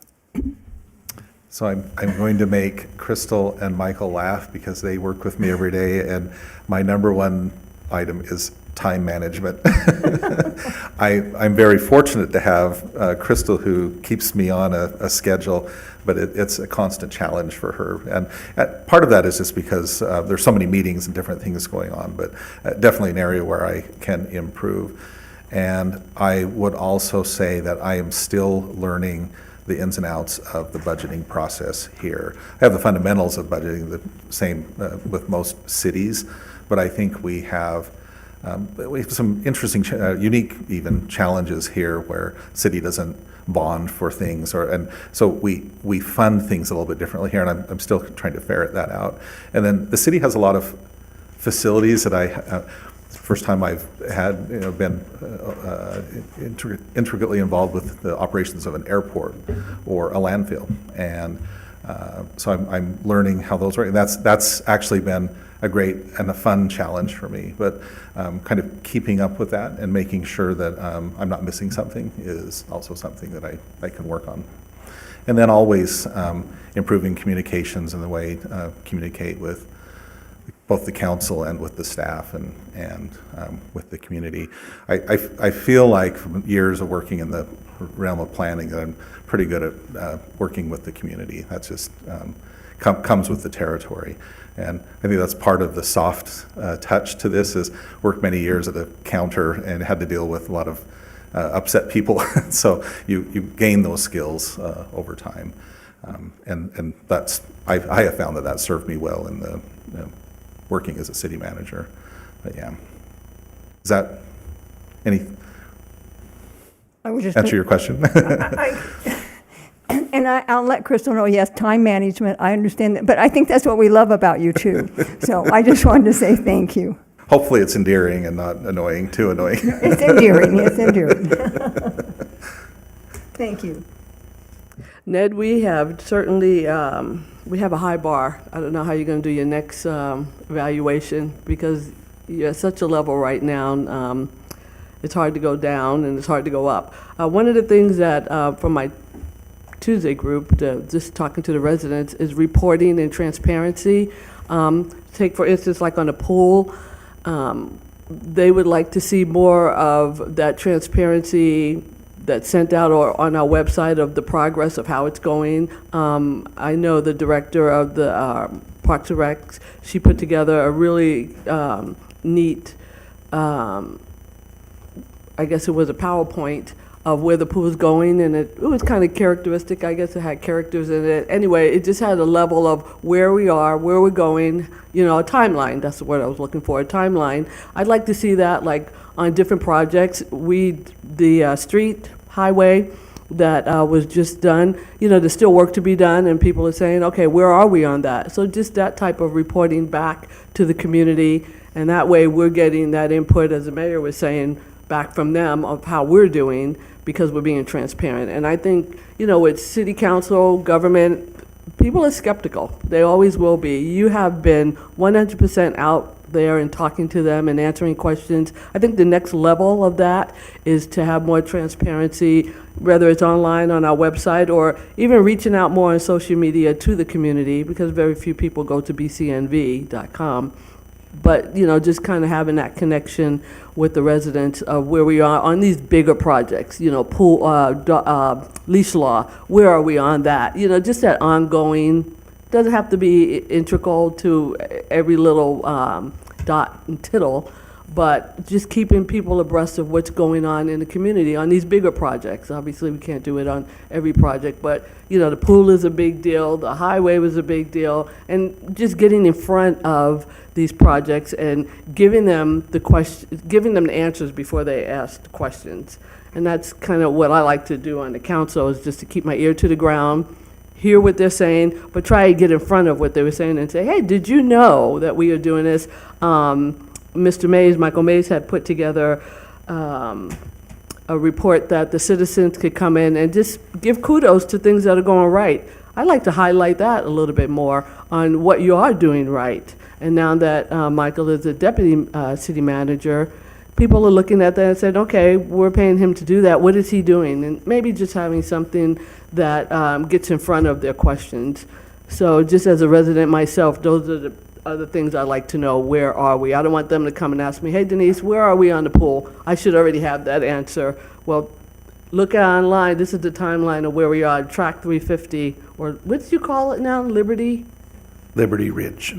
So I'm going to make Crystal and Michael laugh because they work with me every day, and my number one item is time management. I'm very fortunate to have Crystal, who keeps me on a schedule, but it's a constant challenge for her. And part of that is just because there's so many meetings and different things going on, but definitely an area where I can improve. And I would also say that I am still learning the ins and outs of the budgeting process here. I have the fundamentals of budgeting, the same with most cities, but I think we have some interesting, unique even challenges here where city doesn't bond for things, and so we fund things a little bit differently here, and I'm still trying to ferret that out. And then the city has a lot of facilities that first time I've had been intricately involved with the operations of an airport or a landfill, and so I'm learning how those work. And that's actually been a great and a fun challenge for me. But kind of keeping up with that and making sure that I'm not missing something is also something that I can work on. And then always improving communications and the way communicate with both the council and with the staff and with the community. I feel like from years of working in the realm of planning that I'm pretty good at working with the community. That's just comes with the territory. And I think that's part of the soft touch to this, is worked many years at a counter and had to deal with a lot of upset people. So you gain those skills over time. And that's, I have found that served me well in the working as a city manager. But yeah, is that I was just answer your question? And I'll let Crystal know, yes, time management, I understand that, but I think that's what we love about you too. So I just wanted to say thank you. Hopefully it's endearing and not annoying, too annoying. It's endearing, it's endearing. Thank you. Ned, we have certainly, we have a high bar. I don't know how you're going to do your next evaluation, because you're at such a level right now. It's hard to go down and it's hard to go up. One of the things that, from my Tuesday group, just talking to the residents, is reporting and transparency. Take, for instance, like on a pool, they would like to see more of that transparency that's sent out or on our website of the progress of how it's going. I know the director of the Parks and Rec, she put together a really neat I guess it was a PowerPoint of where the pool is going, and it was kind of characteristic. I guess it had characters in it. Anyway, it just had a level of where we are, where we're going, you know, a timeline. That's the word I was looking for, a timeline. I'd like to see that, like, on different projects. The street, highway that was just done, you know, there's still work to be done, and people are saying, okay, where are we on that? So just that type of reporting back to the community, and that way we're getting that input, as the mayor was saying, back from them of how we're doing, because we're being transparent. And I think, you know, with city council, government, people are skeptical. They always will be. You have been 100% out there and talking to them and answering questions. I think the next level of that is to have more transparency, whether it's online on our website or even reaching out more on social media to the community, because very few people go to bcnv.com. But, you know, just kind of having that connection with the residents of where we are on these bigger projects, you know, pool, leash law, where are we on that? You know, just that ongoing, doesn't have to be integral to every little dot and tittle, but just keeping people abreast of what's going on in the community on these bigger projects. Obviously, we can't do it on every project, but, you know, the pool is a big deal, the highway was a big deal, and just getting in front of these projects and giving them the answers before they ask the questions. And that's kind of what I like to do on the council, is just to keep my ear to the ground, hear what they're saying, but try to get in front of what they were saying and say, hey, did you know that we are doing this? Mr. Mays, Michael Mays, had put together a report that the citizens could come in and just give kudos to things that are going right. I'd like to highlight that a little bit more on what you are doing right. And now that Michael is a deputy city manager, people are looking at that and saying, okay, we're paying him to do that. What is he doing? And maybe just having something that gets in front of their questions. So just as a resident myself, those are the other things I like to know. Where are we? I don't want them to come and ask me, hey, Denise, where are we on the pool? I should already have that answer. Well, look at online. This is the timeline of where we are, track 350, or what did you call it now, Liberty Ridge.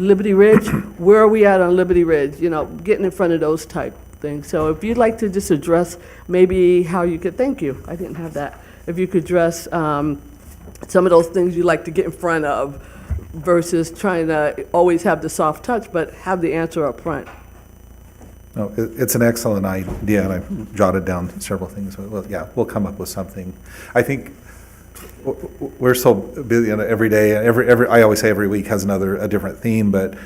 Where are we at on Liberty Ridge? You know, getting in front of those type things. So if you'd like to just address maybe how you could, thank you, I didn't have that. If you could address some of those things you'd like to get in front of versus trying to always have the soft touch, but have the answer up front. No, it's an excellent idea, and I've jotted down several things. Well, yeah, we'll come up with something. I think we're so busy, and every day, I always say every week has a different theme, but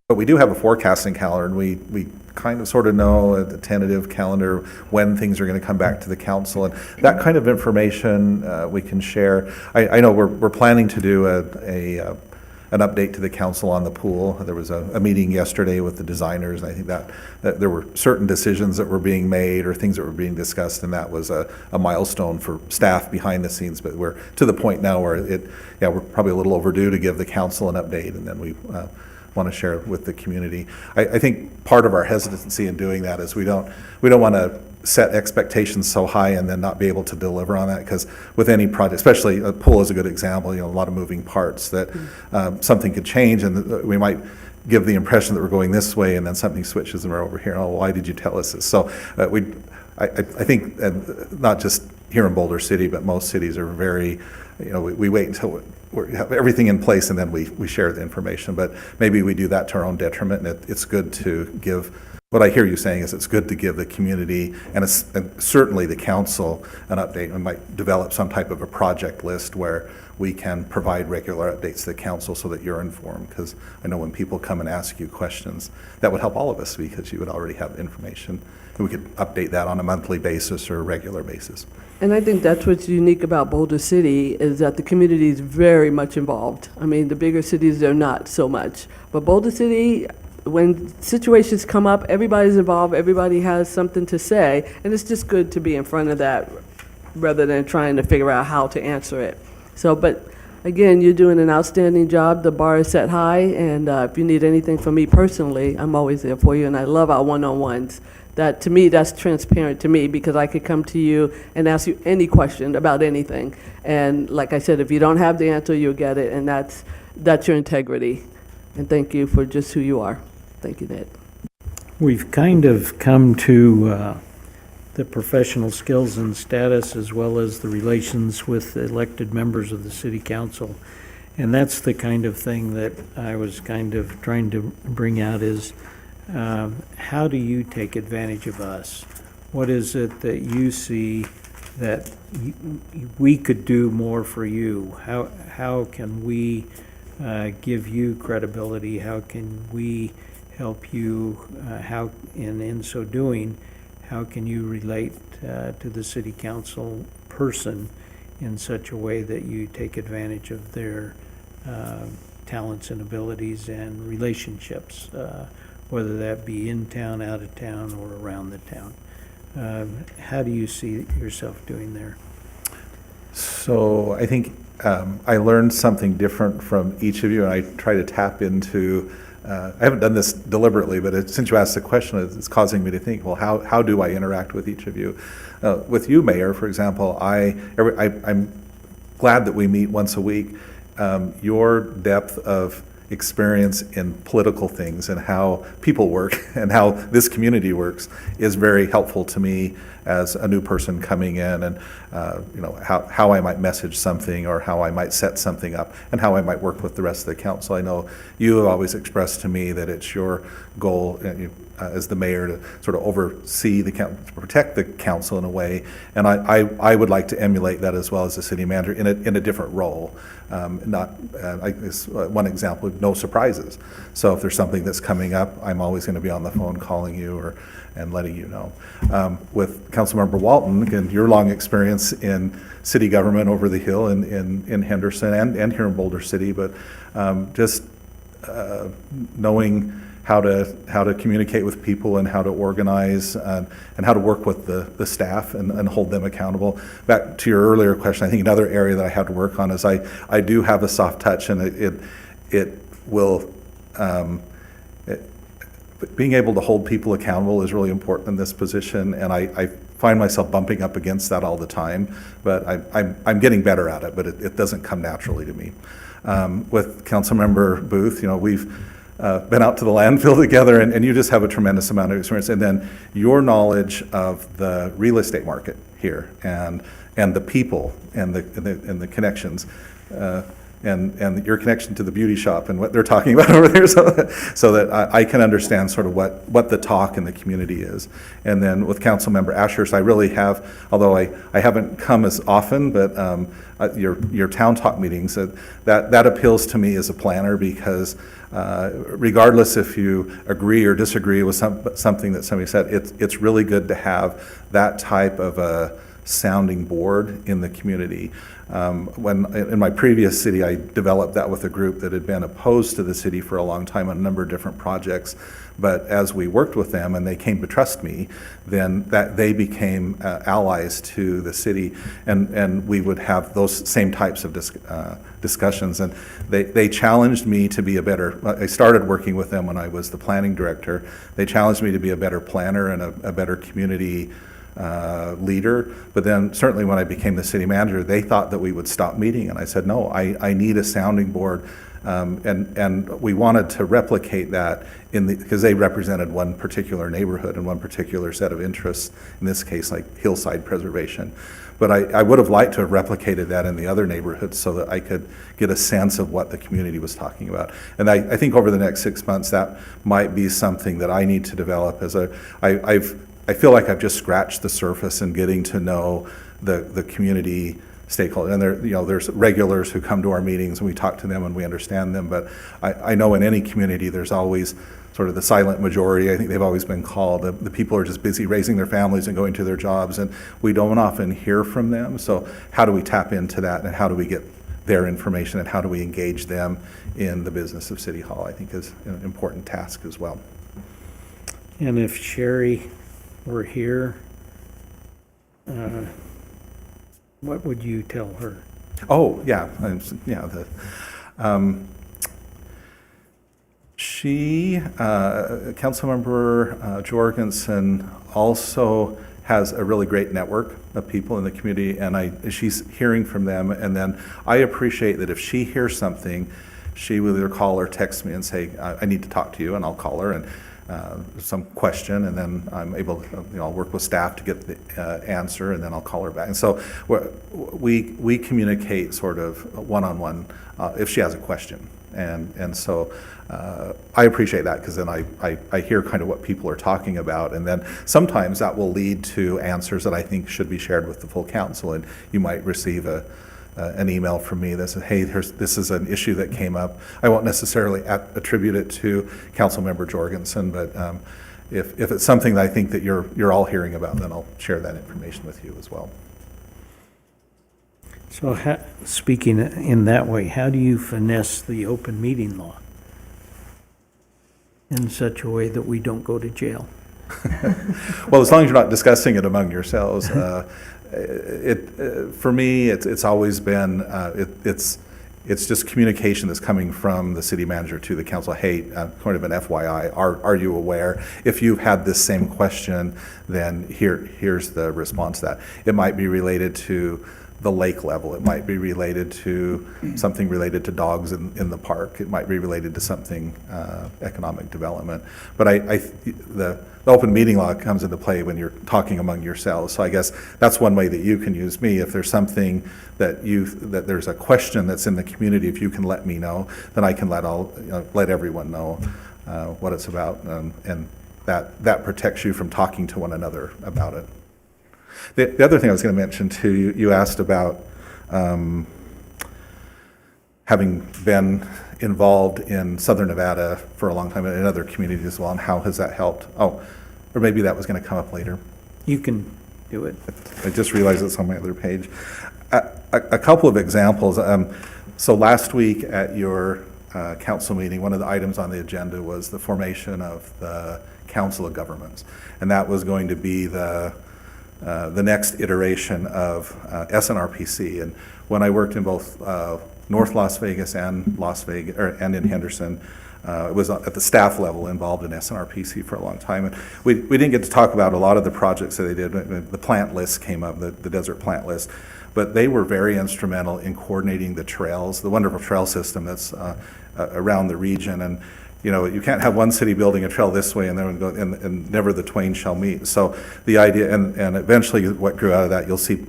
we do have a forecasting calendar, and we kind of sort of know the tentative calendar when things are going to come back to the council, and that kind of information we can share. I know we're planning to do an update to the council on the pool. There was a meeting yesterday with the designers, and I think that there were certain decisions that were being made or things that were being discussed, and that was a milestone for staff behind the scenes. But we're to the point now where we're probably a little overdue to give the council an update, and then we want to share it with the community. I think part of our hesitancy in doing that is we don't want to set expectations so high and then not be able to deliver on that, because with any project, especially a pool is a good example, you know, a lot of moving parts that something could change, and we might give the impression that we're going this way and then something switches and we're over here. Oh, why did you tell us this? So I think not just here in Boulder City, but most cities are very, you know, we wait until we have everything in place and then we share the information, but maybe we do that to our own detriment, and it's good to give. What I hear you saying is it's good to give the community and certainly the council an update. We might develop some type of a project list where we can provide regular updates to the council so that you're informed, because I know when people come and ask you questions, that would help all of us because you would already have information. And we could update that on a monthly basis or a regular basis. And I think that's what's unique about Boulder City, is that the community is very much involved. I mean, the bigger cities, they're not so much. But Boulder City, when situations come up, everybody's involved, everybody has something to say, and it's just good to be in front of that rather than trying to figure out how to answer it. So, but again, you're doing an outstanding job. The bar is set high, and if you need anything from me personally, I'm always there for you, and I love our one-on-ones. That, to me, that's transparent to me, because I could come to you and ask you any question about anything. And like I said, if you don't have the answer, you'll get it, and that's your integrity. And thank you for just who you are. Thank you, Ned. We've kind of come to the professional skills and status, as well as the relations with elected members of the city council. And that's the kind of thing that I was kind of trying to bring out is, how do you take advantage of us? What is it that you see that we could do more for you? How can we give you credibility? How can we help you? In so doing, how can you relate to the city council person in such a way that you take advantage of their talents and abilities and relationships, whether that be in town, out of town, or around the town? How do you see yourself doing there? So I think I learned something different from each of you, and I try to tap into, I haven't done this deliberately, but since you asked the question, it's causing me to think, well, how do I interact with each of you? With you, Mayor, for example, I'm glad that we meet once a week. Your depth of experience in political things and how people work and how this community works is very helpful to me as a new person coming in, and how I might message something or how I might set something up and how I might work with the rest of the council. I know you have always expressed to me that it's your goal as the mayor to sort of oversee the council, to protect the council in a way, and I would like to emulate that as well as the city manager in a different role. I guess one example, no surprises. So if there's something that's coming up, I'm always going to be on the phone calling you and letting you know. With Councilmember Walton, again, your long experience in city government over the hill in Henderson and here in Boulder City, but just knowing how to communicate with people and how to organize and how to work with the staff and hold them accountable. Back to your earlier question, I think another area that I have to work on is I do have a soft touch, and it will being able to hold people accountable is really important in this position, and I find myself bumping up against that all the time, but I'm getting better at it, but it doesn't come naturally to me. With Councilmember Booth, we've been out to the landfill together, and you just have a tremendous amount of experience, and then your knowledge of the real estate market here and the people and the connections. And your connection to the beauty shop and what they're talking about over there, so that I can understand sort of what the talk in the community is. And then with Councilmember Ashurst, I really have, although I haven't come as often, but your town talk meetings, that appeals to me as a planner, because regardless if you agree or disagree with something that somebody said, it's really good to have that type of a sounding board in the community. When in my previous city, I developed that with a group that had been opposed to the city for a long time on a number of different projects. But as we worked with them and they came to trust me, then that they became allies to the city, and we would have those same types of discussions. And they challenged me to be a better, I started working with them when I was the planning director. They challenged me to be a better planner and a better community leader. But then certainly when I became the city manager, they thought that we would stop meeting, and I said, no, I need a sounding board. And we wanted to replicate that because they represented one particular neighborhood and one particular set of interests, in this case like hillside preservation. But I would have liked to have replicated that in the other neighborhoods so that I could get a sense of what the community was talking about. And I think over the next 6 months that might be something that I need to develop as I feel like I've just scratched the surface in getting to know the community stakeholders. And there's regulars who come to our meetings and we talk to them and we understand them. But I know in any community there's always sort of the silent majority. I think they've always been called. The people are just busy raising their families and going to their jobs, and we don't often hear from them. So how do we tap into that, and how do we get their information, and how do we engage them in the business of City Hall, I think is an important task as well. And if Sherry were here, what would you tell her? Oh, yeah, Councilmember Jorgensen also has a really great network of people in the community, and she's hearing from them. And then I appreciate that if she hears something, she will either call or text me and say, I need to talk to you, and I'll call her. And some question, and then I'm able to, I'll work with staff to get the answer, and then I'll call her back. And so we communicate sort of one-on-one if she has a question. And so I appreciate that, because then I hear kind of what people are talking about, and then sometimes that will lead to answers that I think should be shared with the full council, and you might receive an email from me that says, hey, this is an issue that came up. I won't necessarily attribute it to Councilmember Jorgensen, but if it's something that I think that you're all hearing about, then I'll share that information with you as well. So speaking in that way, how do you finesse the open meeting law in such a way that we don't go to jail? Well, as long as you're not discussing it among yourselves, for me, it's always been, it's just communication that's coming from the city manager to the council. Hey, kind of an FYI, are you aware? If you've had this same question, then here's the response to that. It might be related to the lake level. It might be related to something related to dogs in the park. It might be related to something economic development. But the open meeting law comes into play when you're talking among yourselves. So I guess that's one way that you can use me. If there's something that there's a question that's in the community, if you can let me know, then I can let everyone know what it's about, and that protects you from talking to one another about it. The other thing I was going to mention too, you asked about having been involved in Southern Nevada for a long time and in other communities as well, and how has that helped? Oh, or maybe that was going to come up later. You can do it. I just realized it's on my other page. A couple of examples. So last week at your council meeting, one of the items on the agenda was the formation of the Council of Governments, and that was going to be the next iteration of SNRPC. And when I worked in both North Las Vegas and and in Henderson, it was at the staff level involved in SNRPC for a long time. And we didn't get to talk about a lot of the projects that they did. The plant list came up, the desert plant list, but they were very instrumental in coordinating the trails, the wonderful trail system that's around the region. And you can't have one city building a trail this way and then go, and never the twain shall meet. So the idea, and eventually what grew out of that, you'll see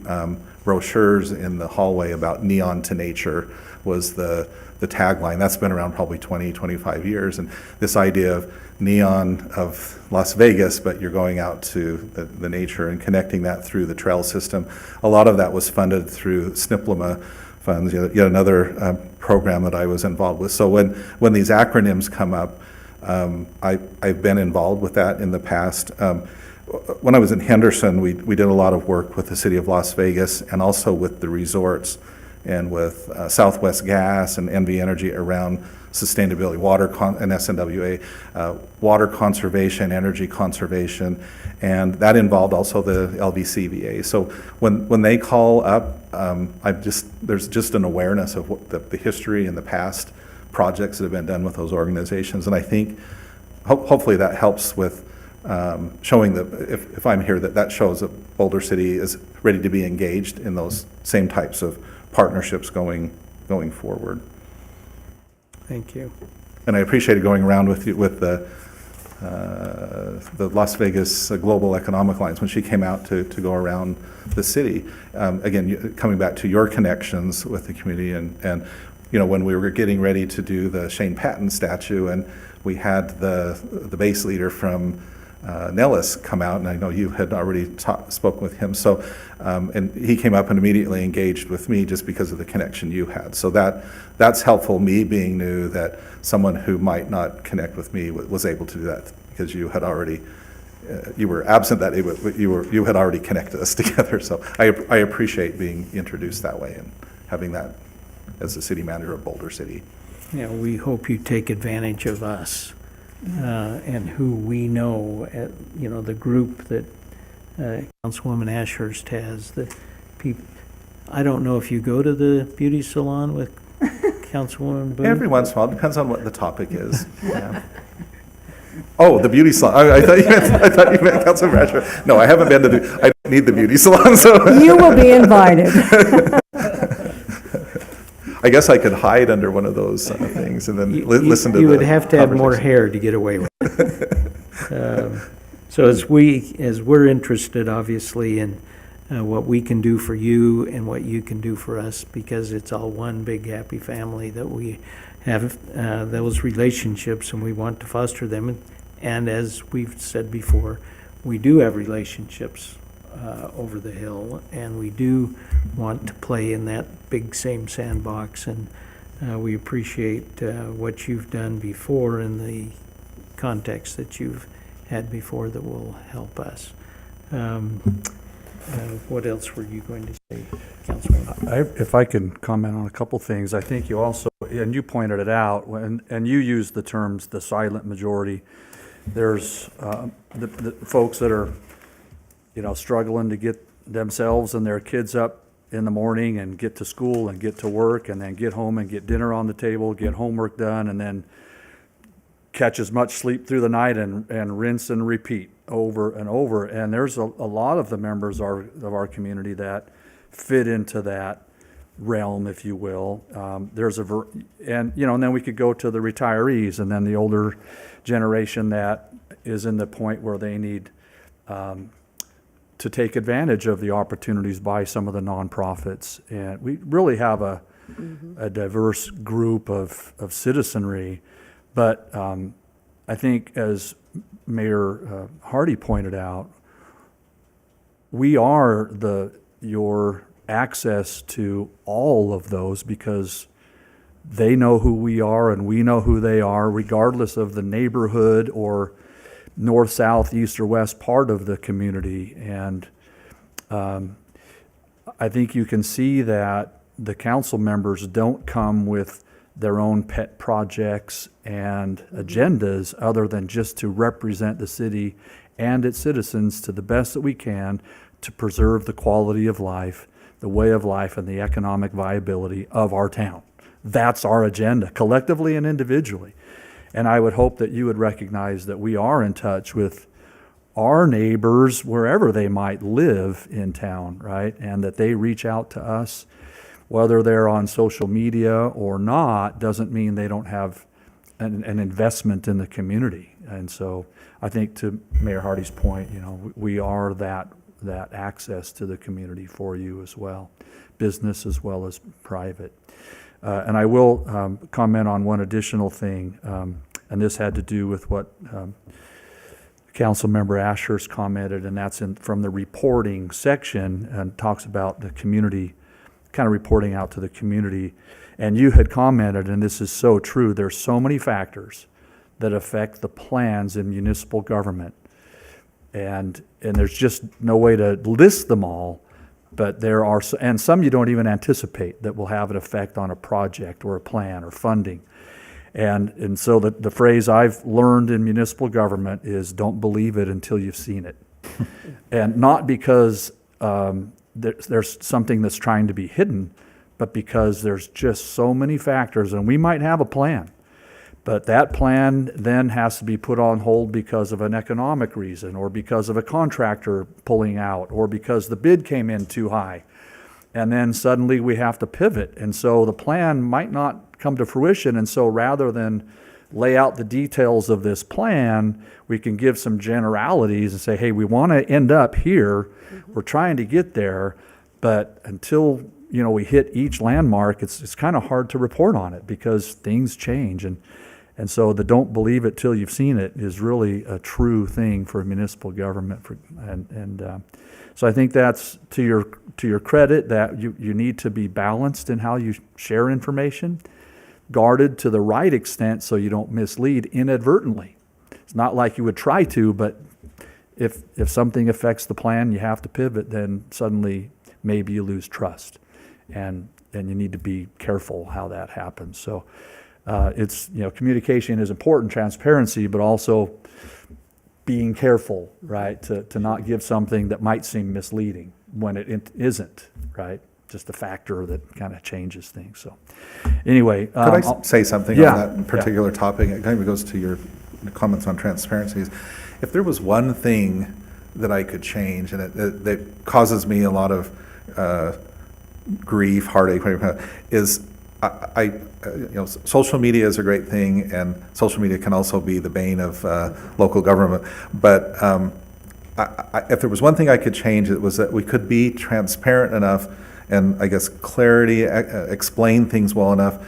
brochures in the hallway about Neon to Nature was the tagline. That's been around probably 20, 25 years. And this idea of neon of Las Vegas, but you're going out to the nature and connecting that through the trail system. A lot of that was funded through SNPLMA funds, yet another program that I was involved with. So when these acronyms come up, I've been involved with that in the past. When I was in Henderson, we did a lot of work with the city of Las Vegas and also with the resorts and with Southwest Gas and NV Energy around sustainability, and SNWA, water conservation, energy conservation, and that involved also the LVCVA. So when they call up, there's just an awareness of what the history and the past projects that have been done with those organizations, and I think hopefully that helps with showing if I'm here, that shows that Boulder City is ready to be engaged in those same types of partnerships going forward. Thank you. And I appreciated going around with you with the Las Vegas Global Economic Alliance when she came out to go around the city. Again, coming back to your connections with the community, and when we were getting ready to do the Shane Patton statue, and we had the base leader from Nellis come out, and I know you had already spoken with him. So, and he came up and immediately engaged with me just because of the connection you had. So that's helpful. Me being new, that someone who might not connect with me was able to do that because you had already, you were absent that you had already connected us together. So I appreciate being introduced that way and having that as the city manager of Boulder City. Yeah, we hope you take advantage of us. And who we know, the group that Councilwoman Ashurst has, the people. I don't know if you go to the beauty salon with Councilwoman Boone. Every once in a while, depends on what the topic is. Yeah. Oh, the beauty salon. I thought you meant Councilwoman Ashurst. No, I haven't been to I don't need the beauty salon. So You will be invited. I guess I could hide under one of those things and then listen to You the would have to have more conversation. hair to get away with it. So as we're interested, obviously, in what we can do for you and what you can do for us, because it's all one big happy family that we have those relationships and we want to foster them. And as we've said before, we do have relationships over the hill, and we do want to play in that big same sandbox. And we appreciate what you've done before in the context that you've had before that will help us. What else were you going to say, Councilman? If I can comment on a couple things, I think you also, and you pointed it out, and you used the terms, the silent majority. There's the folks that are, struggling to get themselves and their kids up in the morning and get to school and get to work and then get home and get dinner on the table, get homework done, and then catch as much sleep through the night and rinse and repeat over and over. And there's a lot of the members of our community that fit into that realm, if you will. And then we could go to the retirees, and then the older generation that is in the point where they need to take advantage of the opportunities by some of the nonprofits. And we really have a diverse group of citizenry. But I think, as Mayor Hardy pointed out, we are your access to all of those, because they know who we are and we know who they are, regardless of the neighborhood or north, south, east, or west part of the community. And I think you can see that the council members don't come with their own pet projects and agendas other than just to represent the city and its citizens to the best that we can to preserve the quality of life, the way of life, and the economic viability of our town. That's our agenda, collectively and individually. And I would hope that you would recognize that we are in touch with our neighbors wherever they might live in town, right? And that they reach out to us. Whether they're on social media or not doesn't mean they don't have an investment in the community. And so I think, to Mayor Hardy's point, we are that access to the community for you as well, business as well as private. And I will comment on one additional thing, and this had to do with what Councilmember Ashurst commented, and that's from the reporting section, and talks about the community, kind of reporting out to the community. And you had commented, and this is so true, there's so many factors that affect the plans in municipal government. And there's just no way to list them all, but there are, and some you don't even anticipate that will have an effect on a project or a plan or funding. And so the phrase I've learned in municipal government is, don't believe it until you've seen it. And not because there's something that's trying to be hidden, but because there's just so many factors, and we might have a plan, but that plan then has to be put on hold because of an economic reason, or because of a contractor pulling out, or because the bid came in too high. And then suddenly we have to pivot. And so the plan might not come to fruition. And so rather than lay out the details of this plan, we can give some generalities and say, hey, we want to end up here. We're trying to get there. But until we hit each landmark, it's kind of hard to report on it because things change. And so the don't believe it till you've seen it is really a true thing for municipal government. So I think that's to your credit, that you need to be balanced in how you share information, guarded to the right extent so you don't mislead inadvertently. It's not like you would try to, but if something affects the plan, you have to pivot, then suddenly maybe you lose trust. And you need to be careful how that happens. So it's, communication is important, transparency, but also being careful, right, to not give something that might seem misleading when it isn't, right? Just a factor that kind of changes things. So anyway. Could I say something yeah, on that particular topic? It kind of goes to your comments on transparency. If there was one thing that I could change, and that causes me a lot of grief, heartache, is social media is a great thing, and social media can also be the bane of local government. But if there was one thing I could change, it was that we could be transparent enough, and I guess clarity, explain things well enough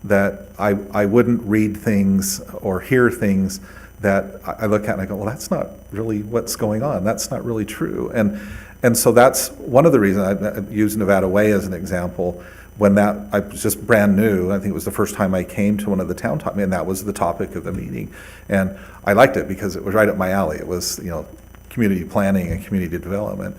that I wouldn't read things or hear things that I look at and I go, well, that's not really what's going on. That's not really true. And so that's one of the reasons I use Nevada Way as an example. When I was just brand new, I think it was the first time I came to one of the town talk, and that was the topic of the meeting. And I liked it because it was right up my alley. It was, community planning and community development.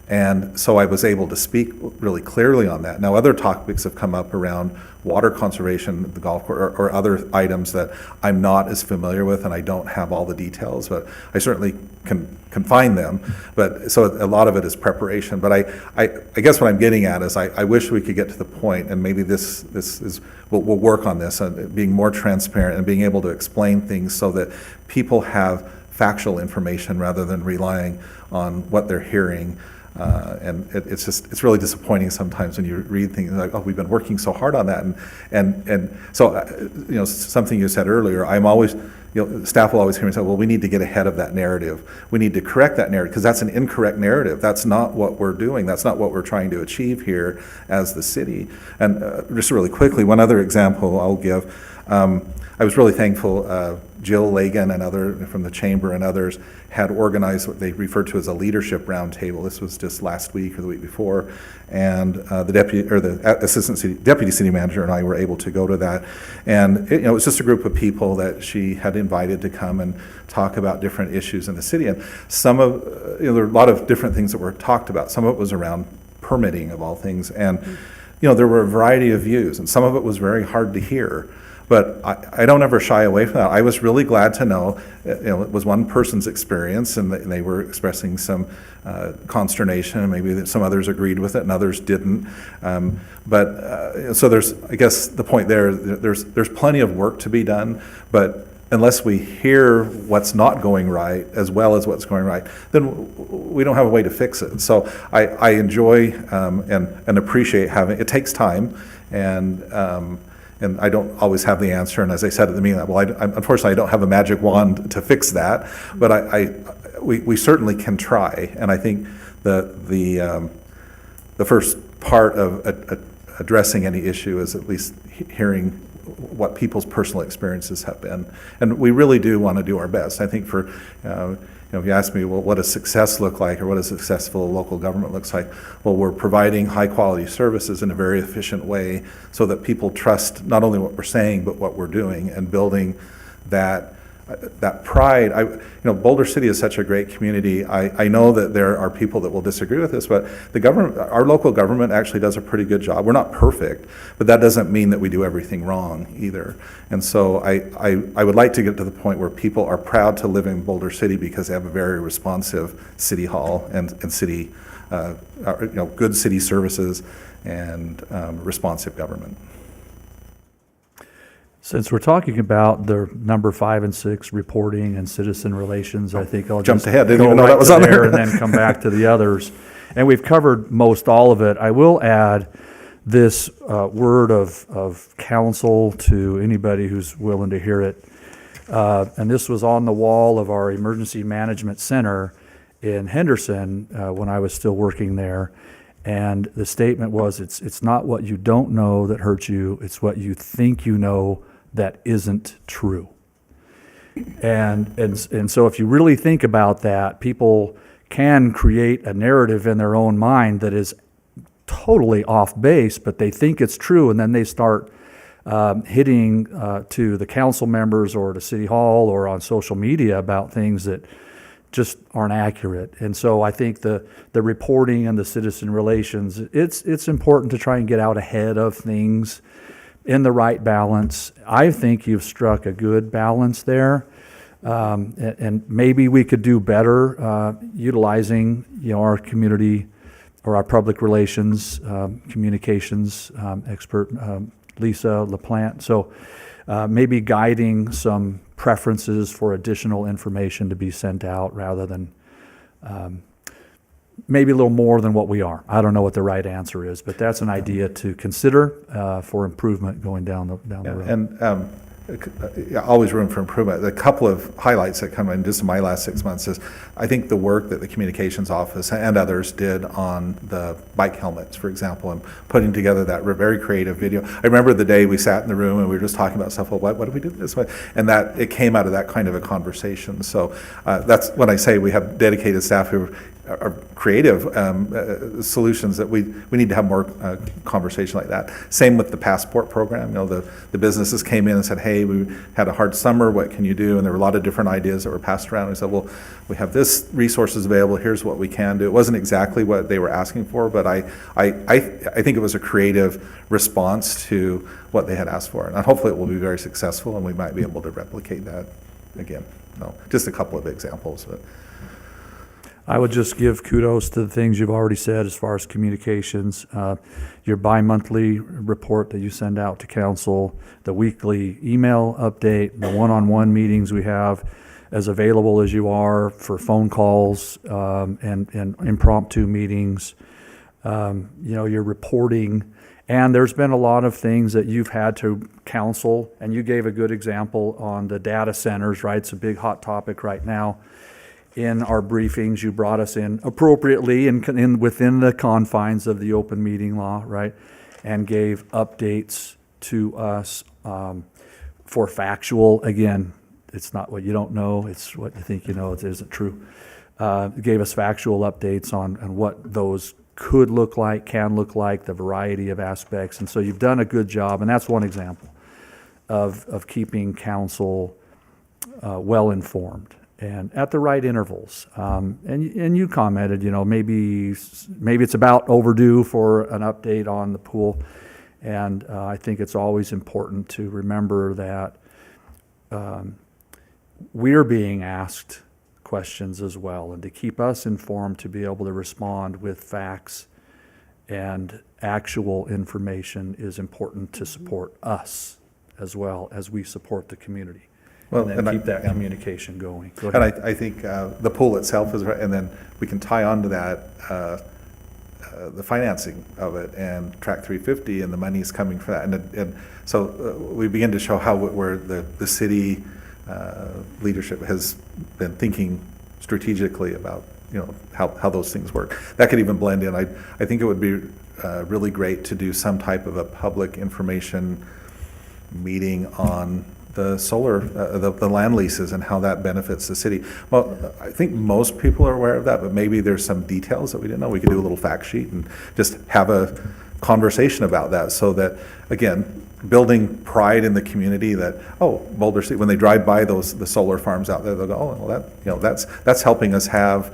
And so I was able to speak really clearly on that. Now, other topics have come up around water conservation, the golf course, or other items that I'm not as familiar with, and I don't have all the details, but I certainly can find them. But so a lot of it is preparation. But I guess what I'm getting at is I wish we could get to the point, and maybe this is we'll work on this, being more transparent and being able to explain things so that people have factual information rather than relying on what they're hearing. And it's really disappointing sometimes when you read things like, oh, we've been working so hard on that. And so, something you said earlier, I'm always, staff will always hear me say, well, we need to get ahead of that narrative. We need to correct that narrative because that's an incorrect narrative. That's not what we're doing. That's not what we're trying to achieve here as the city. And just really quickly, one other example I'll give. I was really thankful Jill Lagan and other from the chamber and others had organized what they referred to as a leadership roundtable. This was just last week or the week before, and the deputy city manager and I were able to go to that. And it was just a group of people that she had invited to come and talk about different issues in the city. And some of there were a lot of different things that were talked about. Some of it was around permitting of all things, and there were a variety of views, and some of it was very hard to hear. But I don't ever shy away from that. I was really glad to know, it was one person's experience, and they were expressing some consternation, and maybe that some others agreed with it and others didn't. So there's, I guess the point there's plenty of work to be done, but unless we hear what's not going right as well as what's going right, then we don't have a way to fix it. So I enjoy and appreciate having, it takes time, and I don't always have the answer. And as I said at the meeting, unfortunately, I don't have a magic wand to fix that. But we certainly can try. And I think the first part of addressing any issue is at least hearing what people's personal experiences have been. And we really do want to do our best. I think for if you ask me, well, what does success look like, or what does successful local government looks like? Well, we're providing high quality services in a very efficient way so that people trust not only what we're saying, but what we're doing, and building that pride. Boulder City is such a great community. I know that there are people that will disagree with this, but our local government actually does a pretty good job. We're not perfect, but that doesn't mean that we do everything wrong either. And so I would like to get to the point where people are proud to live in Boulder City because they have a very responsive city hall and city, good city services and responsive government. Since we're talking about the number 5 and 6 reporting and citizen relations, I think I'll Jumped just ahead, didn't go even know right that was to on there. and then come back to the others. And we've covered most all of it. I will add this word of counsel to anybody who's willing to hear it. And this was on the wall of our emergency management center in Henderson when I was still working there. And the statement was, it's not what you don't know that hurts you, it's what you think you know that isn't true. And so if you really think about that, people can create a narrative in their own mind that is totally off base, but they think it's true, and then they start hitting to the council members or to City Hall or on social media about things that just aren't accurate. And so I think the reporting and the citizen relations, it's important to try and get out ahead of things in the right balance. I think you've struck a good balance there. And maybe we could do better utilizing our community or our public relations communications expert, Lisa LaPlante. So maybe guiding some preferences for additional information to be sent out rather than maybe a little more than what we are. I don't know what the right answer is, but that's an idea to consider for improvement going down the road. And always room for improvement. A couple of highlights that come in just in my last 6 months is, I think the work that the communications office and others did on the bike helmets, for example, and putting together that very creative video. I remember the day we sat in the room and we were just talking about stuff. Well, what do we do this way? And that it came out of that kind of a conversation. So that's when I say we have dedicated staff who are creative solutions, that we need to have more conversation like that. Same with the passport program. You know, the businesses came in and said, hey, we had a hard summer, what can you do? And there were a lot of different ideas that were passed around. We said, well, we have this resources available, here's what we can do. It wasn't exactly what they were asking for, but I think it was a creative response to what they had asked for. And hopefully it will be very successful, and we might be able to replicate that again. No, just a couple of examples. But I would just give kudos to the things you've already said as far as communications. Your bi-monthly report that you send out to council, the weekly email update, the one-on-one meetings we have, as available as you are for phone calls and impromptu meetings. Your reporting. And there's been a lot of things that you've had to counsel, and you gave a good example on the data centers, right? It's a big hot topic right now. In our briefings, you brought us in appropriately and within the confines of the open meeting law, right? And gave updates to us for factual. Again, it's not what you don't know, it's what you think you know. It isn't true. Gave us factual updates on what those could look like, can look like, the variety of aspects. And so you've done a good job, and that's one example of keeping council well informed and at the right intervals. And you commented, maybe it's about overdue for an update on the pool. And I think it's always important to remember that we're being asked questions as well, and to keep us informed, to be able to respond with facts and actual information is important to support us as well as we support the community. Well, and then keep that communication going. Go And ahead. I think the pool itself is right, and then we can tie on to that the financing of it and Track 350 and the money's coming for that. And so we begin to show how where the city leadership has been thinking strategically about how those things work. That could even blend in. I think it would be really great to do some type of a public information meeting on the solar, the land leases and how that benefits the city. Well, I think most people are aware of that, but maybe there's some details that we didn't know. We could do a little fact sheet and just have a conversation about that, so that, again, building pride in the community that, Boulder City, when they drive by the solar farms out there, they'll go, well, that's helping us have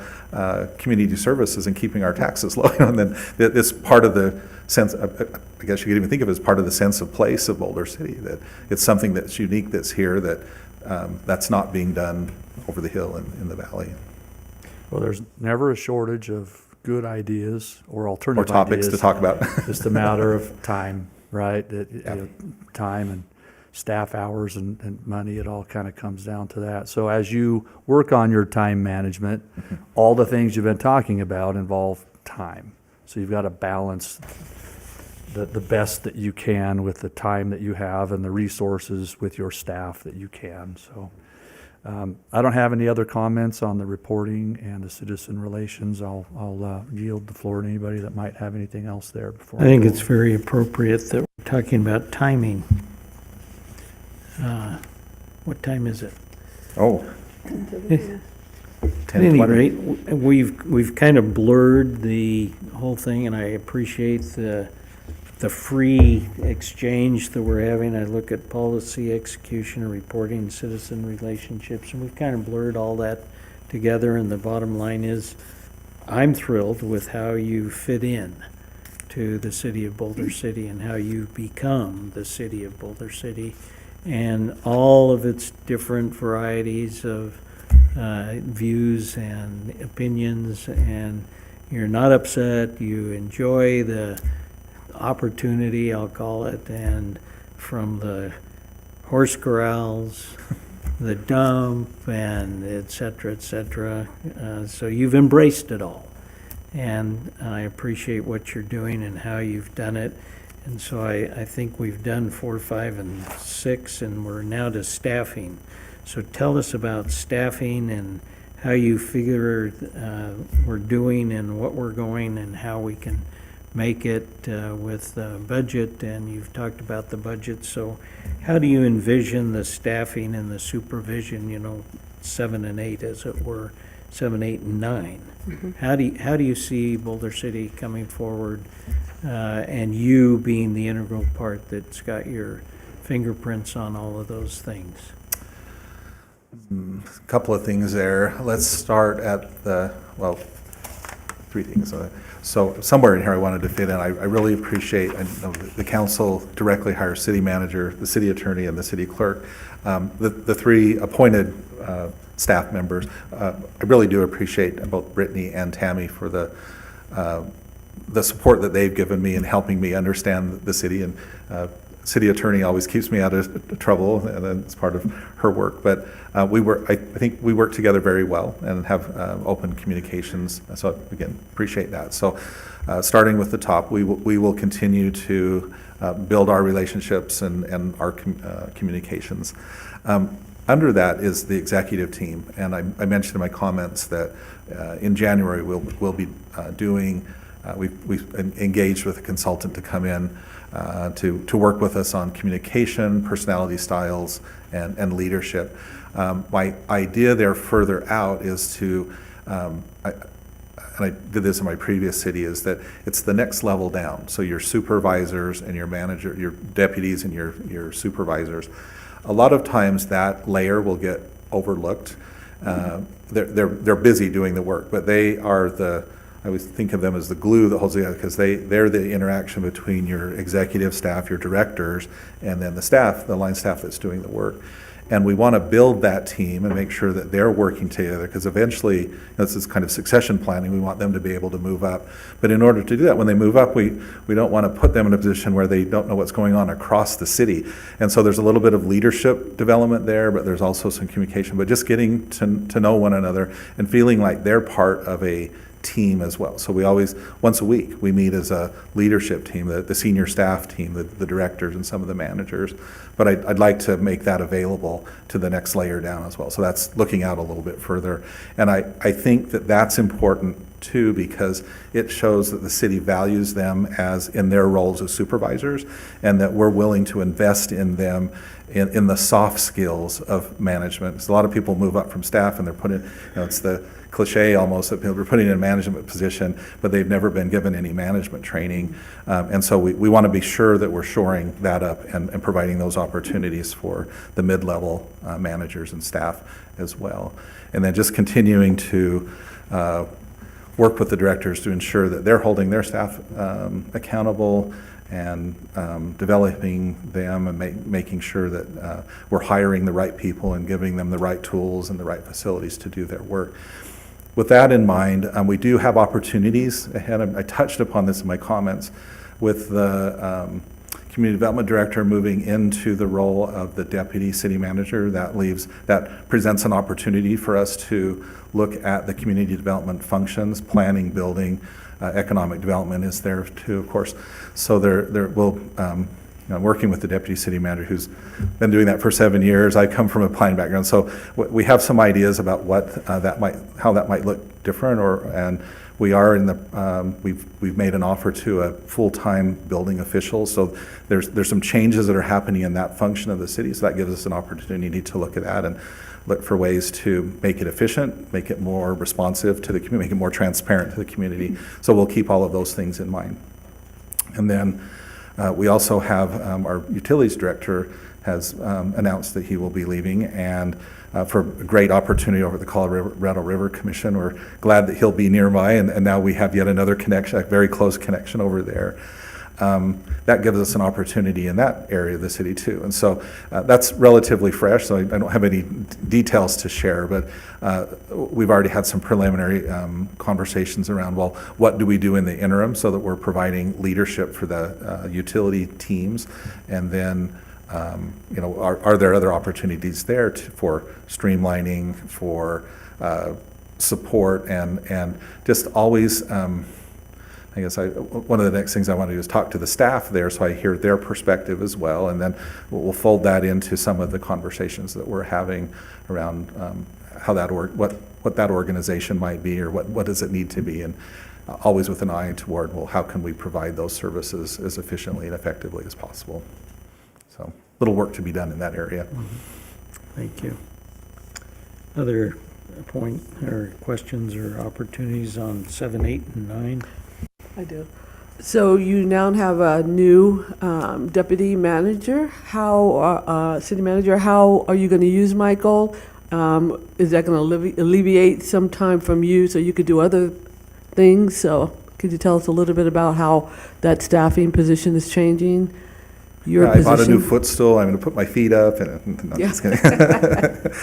community services and keeping our taxes low. And then it's part of the sense of, I guess you could even think of it as part of the sense of place of Boulder City, that it's something that's unique, that's here, that that's not being done over the hill in the valley. Well, there's never a shortage of good ideas or Or alternative topics ideas. to talk about. Just a matter of time, right? Time and staff hours and money, it all kind of comes down to that. So as you work on your time management, all the things you've been talking about involve time. So you've got to balance the best that you can with the time that you have and the resources with your staff that you can. So I don't have any other comments on the reporting and the citizen relations. I'll yield the floor to anybody that might have anything else there before. I think it's very appropriate that we're talking about timing. What time is it? Oh. At any rate, we've kind of blurred the whole thing, and I appreciate the free exchange that we're having. I look at policy execution, reporting, citizen relationships, and we've kind of blurred all that together, and the bottom line is I'm thrilled with how you fit in to the city of Boulder City and how you've become the city of Boulder City and all of its different varieties of views and opinions, and you're not upset, you enjoy the opportunity, I'll call it, and from the horse corrals, the dump, and et cetera, so you've embraced it all. and I appreciate what you're doing and how you've done it. And so I think we've done 4, 5, and 6, and we're now to staffing. So tell us about staffing and how you figure we're doing and what we're going and how we can make it with the budget. And you've talked about the budget. So how do you envision the staffing and the supervision, 7 and 8 as it were, 7, 8, and 9? How do you see Boulder City coming forward, and you being the integral part that's got your fingerprints on all of those things? A couple of things there. Let's start at three things. So somewhere in here I wanted to fit in. I really appreciate, I know the council directly hires city manager, the city attorney, and the city clerk. The three appointed staff members. I really do appreciate both Brittany and Tammy for the support that they've given me in helping me understand the city. And city attorney always keeps me out of trouble, and then it's part of her work. But I think we work together very well and have open communications. So again, appreciate that. So starting with the top, we will continue to build our relationships and our communications. Under that is the executive team, and I mentioned in my comments that in January we'll be doing. We've engaged with a consultant to come in to work with us on communication, personality styles, and leadership. My idea there further out is to, and I did this in my previous city, is that it's the next level down. So your supervisors and your manager, your deputies and your supervisors, a lot of times that layer will get overlooked. They're busy doing the work, but they are I always think of them as the glue that holds together, because they're the interaction between your executive staff, your directors, and then the staff, the line staff that's doing the work. And we want to build that team and make sure that they're working together, because eventually, this is kind of succession planning, we want them to be able to move up. But in order to do that, when they move up, we don't want to put them in a position where they don't know what's going on across the city. And so there's a little bit of leadership development there, but there's also some communication, but just getting to know one another and feeling like they're part of a team as well. So we always, once a week, we meet as a leadership team, the senior staff team, the directors and some of the managers. But I'd like to make that available to the next layer down as well. So that's looking out a little bit further. And I think that that's important too, because it shows that the city values them as in their roles as supervisors, and that we're willing to invest in them in the soft skills of management. Because a lot of people move up from staff and they're put in, it's the cliche almost that people are putting in a management position, but they've never been given any management training. And so we want to be sure that we're shoring that up and providing those opportunities for the mid-level managers and staff as well. And then just continuing to work with the directors to ensure that they're holding their staff accountable and developing them and making sure that we're hiring the right people and giving them the right tools and the right facilities to do their work. With that in mind, we do have opportunities ahead. I touched upon this in my comments with the community development director moving into the role of the deputy city manager. That presents an opportunity for us to look at the community development functions, planning, building, economic development is there too, of course. So I'm working with the deputy city manager who's been doing that for 7 years. I come from a planning background, so we have some ideas about what how that might look different. And we are we've made an offer to a full-time building official. So there's some changes that are happening in that function of the city. So that gives us an opportunity to look at that and look for ways to make it efficient, make it more responsive to the community, make it more transparent to the community. So we'll keep all of those things in mind. And then we also have our utilities director has announced that he will be leaving, and for a great opportunity over at the Colorado River Commission. We're glad that he'll be nearby, and now we have yet another connection, a very close connection over there. That gives us an opportunity in that area of the city too. And so that's relatively fresh, so I don't have any details to share, but we've already had some preliminary conversations around, well, what do we do in the interim so that we're providing leadership for the utility teams, and then are there other opportunities there for streamlining, for support and just always, I guess one of the next things I want to do is talk to the staff there so I hear their perspective as well, and then we'll fold that into some of the conversations that we're having around how that what that organization might be, or what does it need to be, and always with an eye toward, well, how can we provide those services as efficiently and effectively as possible. So, little work to be done in that area. Thank you. Other point or questions or opportunities on 7, 8, and 9? I do. So you now have a new deputy manager. How, city manager, how are you going to use Michael? Is that going to alleviate some time from you so you could do other things? So could you tell us a little bit about how that staffing position is changing? Your Yeah, I bought a new position? footstool. I'm going to put my feet up. And, no, Yeah. just kidding.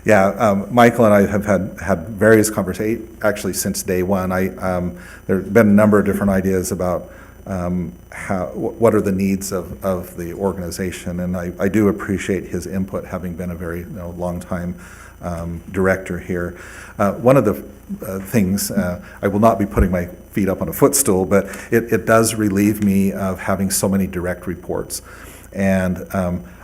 Yeah, Michael and I have had various conversations, actually since day one. There have been a number of different ideas about what are the needs of the organization, and I do appreciate his input, having been a very long time director here. One of the things, I will not be putting my feet up on a footstool, but it does relieve me of having so many direct reports. And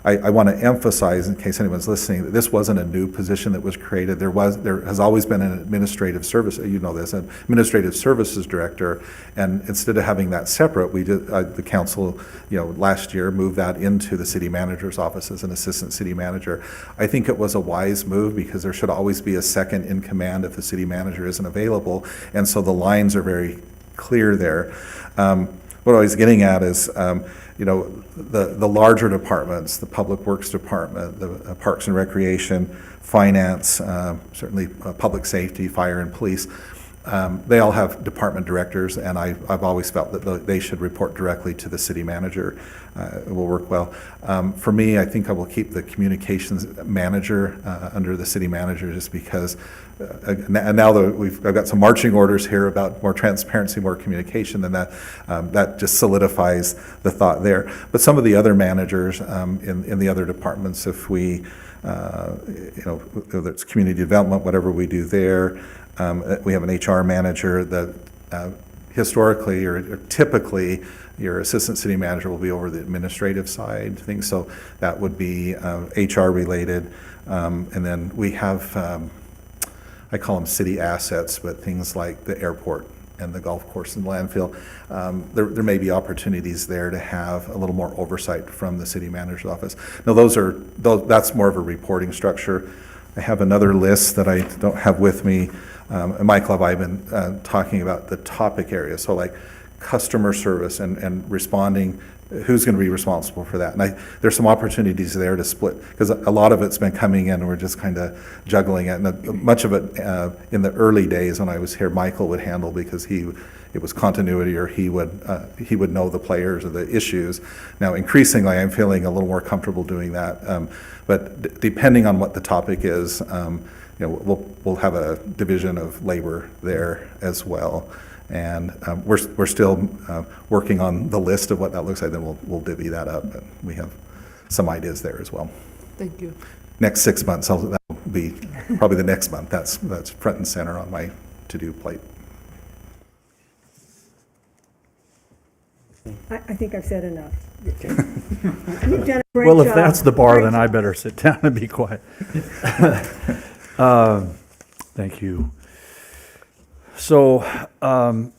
I want to emphasize, in case anyone's listening, that this wasn't a new position that was created. There has always been an administrative service, you know this, an administrative services director, and instead of having that separate, we did, the council, last year moved that into the city manager's office as an assistant city manager. I think it was a wise move because there should always be a second in command if the city manager isn't available, and so the lines are very clear there. What I was getting at is, the larger departments, the Public Works Department, the Parks and Recreation, Finance, certainly Public Safety, Fire and Police, they all have department directors, and I've always felt that they should report directly to the city manager. It will work well. For me, I think I will keep the communications manager under the city manager, just because and now that I've got some marching orders here about more transparency, more communication, then that just solidifies the thought there. But some of the other managers in the other departments, if we, whether it's community development, whatever we do there, we have an HR manager that historically or typically your assistant city manager will be over the administrative side things, so that would be HR related. And then we have, I call them city assets, but things like the airport and the golf course and landfill. There may be opportunities there to have a little more oversight from the city manager's office. Now that's more of a reporting structure. I have another list that I don't have with me. And Michael and I have been talking about the topic areas, so like customer service and responding, who's going to be responsible for that? And there's some opportunities there to split, because a lot of it's been coming in and we're just kind of juggling it. And much of it in the early days when I was here, Michael would handle, because it was continuity, or he would know the players or the issues. Now increasingly I'm feeling a little more comfortable doing that. But depending on what the topic is, we'll have a division of labor there as well. And we're still working on the list of what that looks like. Then we'll divvy that up. But we have some ideas there as well. Thank you. Next 6 months, that'll be probably the next month. That's front and center on my to-do plate. I think I've said enough. You've done a great Well, job. if that's the bar, Great then I job. better sit down and be quiet. Thank you. So I'm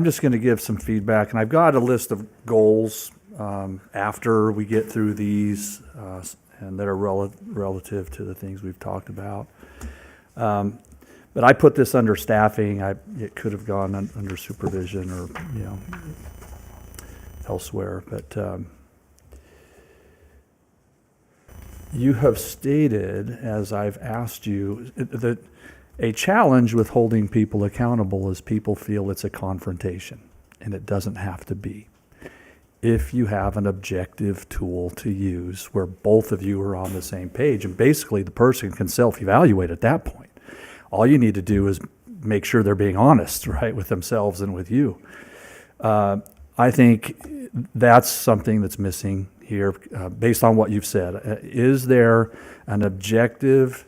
just going to give some feedback, and I've got a list of goals after we get through these, and that are relative to the things we've talked about. But I put this under staffing. It could have gone under supervision or elsewhere, but you have stated, as I've asked you, that a challenge with holding people accountable is people feel it's a confrontation, and it doesn't have to be. If you have an objective tool to use where both of you are on the same page, and basically the person can self-evaluate at that point, all you need to do is make sure they're being honest, right, with themselves and with you. I think that's something that's missing here, based on what you've said. Is there an objective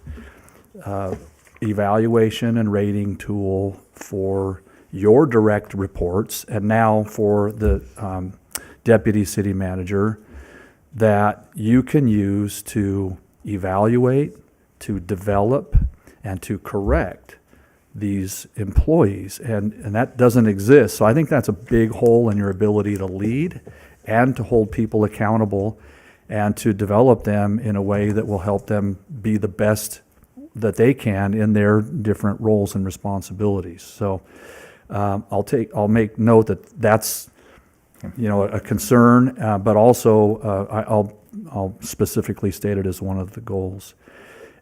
evaluation and rating tool for your direct reports and now for the deputy city manager that you can use to evaluate, to develop, and to correct these employees. And that doesn't exist. So I think that's a big hole in your ability to lead and to hold people accountable and to develop them in a way that will help them be the best that they can in their different roles and responsibilities. So I'll make note that that's, a concern, but also I'll specifically state it as one of the goals.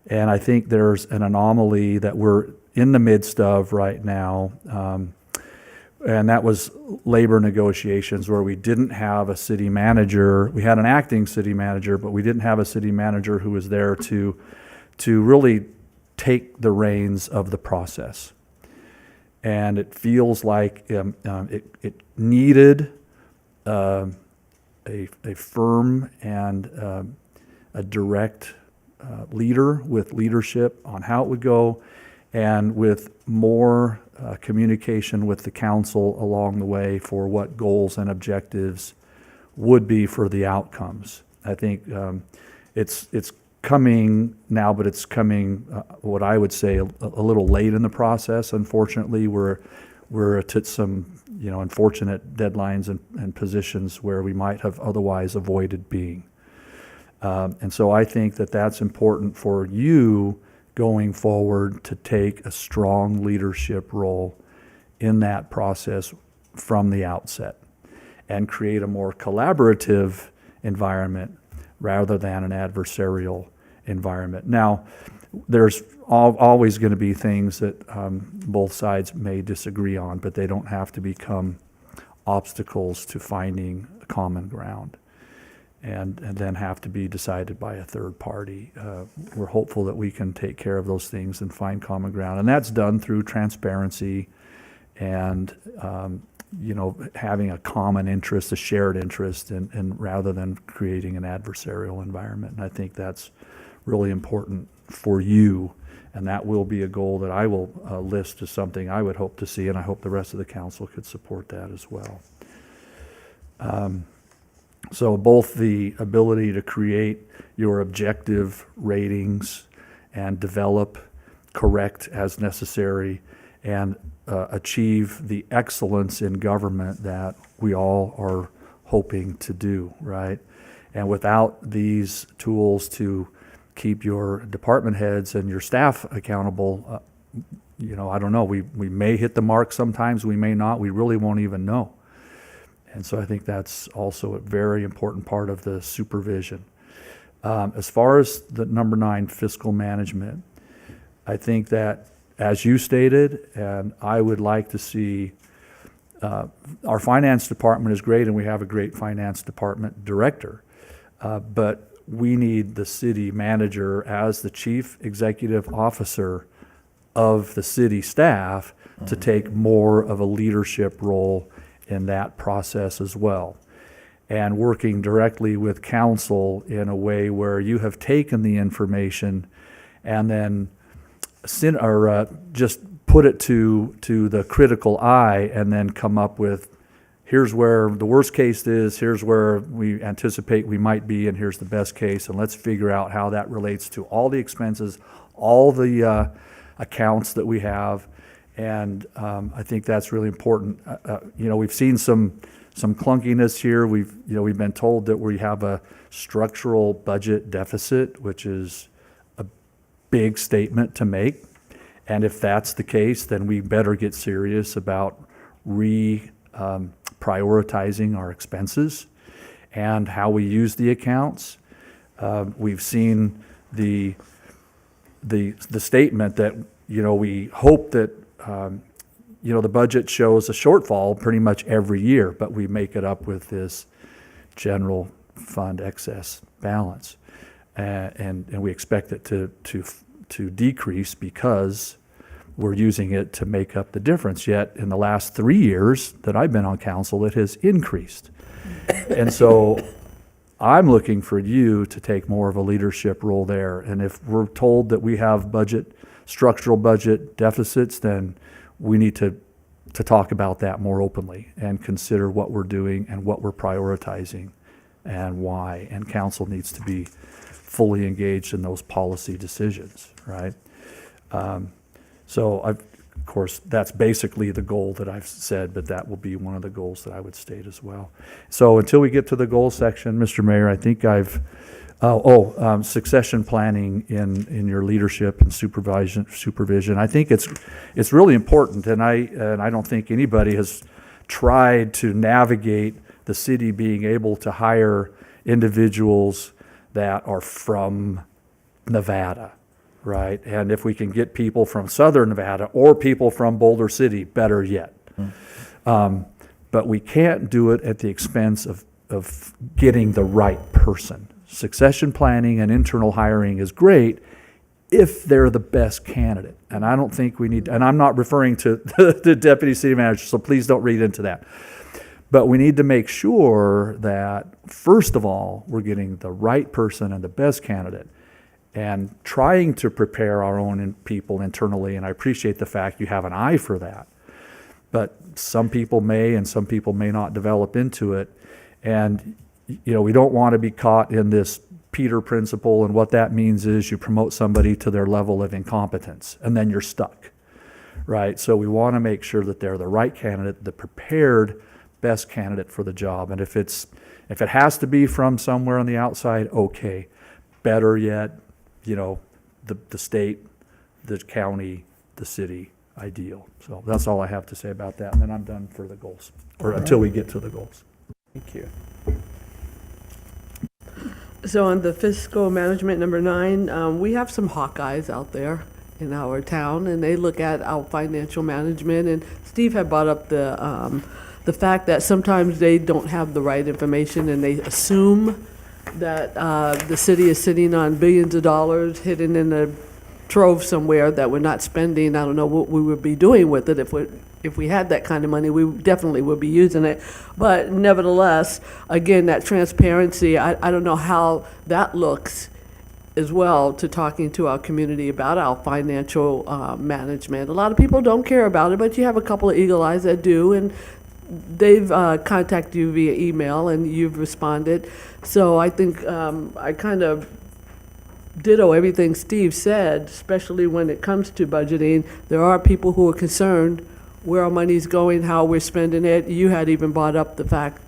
And I think there's an anomaly that we're in the midst of right now, and that was labor negotiations where we didn't have a city manager. We had an acting city manager, but we didn't have a city manager who was there to really take the reins of the process. And it feels like it needed a firm and a direct leader with leadership on how it would go, and with more communication with the council along the way for what goals and objectives would be for the outcomes. I think it's coming now, but it's coming, what I would say, a little late in the process. Unfortunately, we're at some unfortunate deadlines and positions where we might have otherwise avoided being. And so I think that that's important for you going forward to take a strong leadership role in that process from the outset and create a more collaborative environment rather than an adversarial environment. Now, there's always going to be things that both sides may disagree on, but they don't have to become obstacles to finding common ground and then have to be decided by a third party. We're hopeful that we can take care of those things and find common ground. And that's done through transparency and having a common interest, a shared interest, and rather than creating an adversarial environment. And I think that's really important for you, and that will be a goal that I will list as something I would hope to see, and I hope the rest of the council could support that as well. So both the ability to create your objective ratings and develop, correct as necessary, and achieve the excellence in government that we all are hoping to do, right? And without these tools to keep your department heads and your staff accountable, I don't know, we may hit the mark sometimes, we may not, we really won't even know. And so I think that's also a very important part of the supervision. As far as the number 9, fiscal management, I think that, as you stated, and I would like to see, our finance department is great and we have a great finance department director, but we need the city manager as the chief executive officer of the city staff to take more of a leadership role in that process as well. And working directly with council in a way where you have taken the information and then just put it to the critical eye and then come up with, here's where the worst case is, here's where we anticipate we might be, and here's the best case, and let's figure out how that relates to all the expenses, all the accounts that we have. And I think that's really important. We've seen some clunkiness here. We've been told that we have a structural budget deficit, which is a big statement to make. And if that's the case, then we better get serious about prioritizing our expenses and how we use the accounts. We've seen the statement that we hope that the budget shows a shortfall pretty much every year, but we make it up with this general fund excess balance, and we expect it to decrease because we're using it to make up the difference. Yet in the last 3 years that I've been on council, it has increased. And so I'm looking for you to take more of a leadership role there. And if we're told that we have budget structural budget deficits, then we need to talk about that more openly and consider what we're doing and what we're prioritizing and why. And council needs to be fully engaged in those policy decisions, right? So of course, that's basically the goal that I've said, but that will be one of the goals that I would state as well. So until we get to the goal section, Mr. Mayor, I think succession planning in your leadership and supervision. I think it's really important, and I don't think anybody has tried to navigate the city being able to hire individuals that are from Nevada, right? And if we can get people from Southern Nevada or people from Boulder City, better yet. But we can't do it at the expense of getting the right person. Succession planning and internal hiring is great if they're the best candidate. And I don't think we need, and I'm not referring to the deputy city manager, so please don't read into that. But we need to make sure that, first of all, we're getting the right person and the best candidate and trying to prepare our own people internally. And I appreciate the fact you have an eye for that. But some people may and some people may not develop into it. And we don't want to be caught in this Peter principle, and what that means is you promote somebody to their level of incompetence, and then you're stuck, right? So we want to make sure that they're the right candidate, the prepared best candidate for the job. And if it has to be from somewhere on the outside, okay. Better yet, the state, the county, the city, ideal. So that's all I have to say about that, and then I'm done for the goals, or until we get to the goals. Thank you. So on the fiscal management number 9, we have some Hawkeyes out there in our town, and they look at our financial management. And Steve had brought up the fact that sometimes they don't have the right information, and they assume that the city is sitting on billions of dollars hidden in a trove somewhere that we're not spending. I don't know what we would be doing with it if we had that kind of money. We definitely would be using it. But nevertheless, again, that transparency, I don't know how that looks as well to talking to our community about our financial management. A lot of people don't care about it, but you have a couple of eagle eyes that do, and they've contacted you via email and you've responded. So I think I kind of ditto everything Steve said, especially when it comes to budgeting. There are people who are concerned where our money's going, how we're spending it. You had even brought up the fact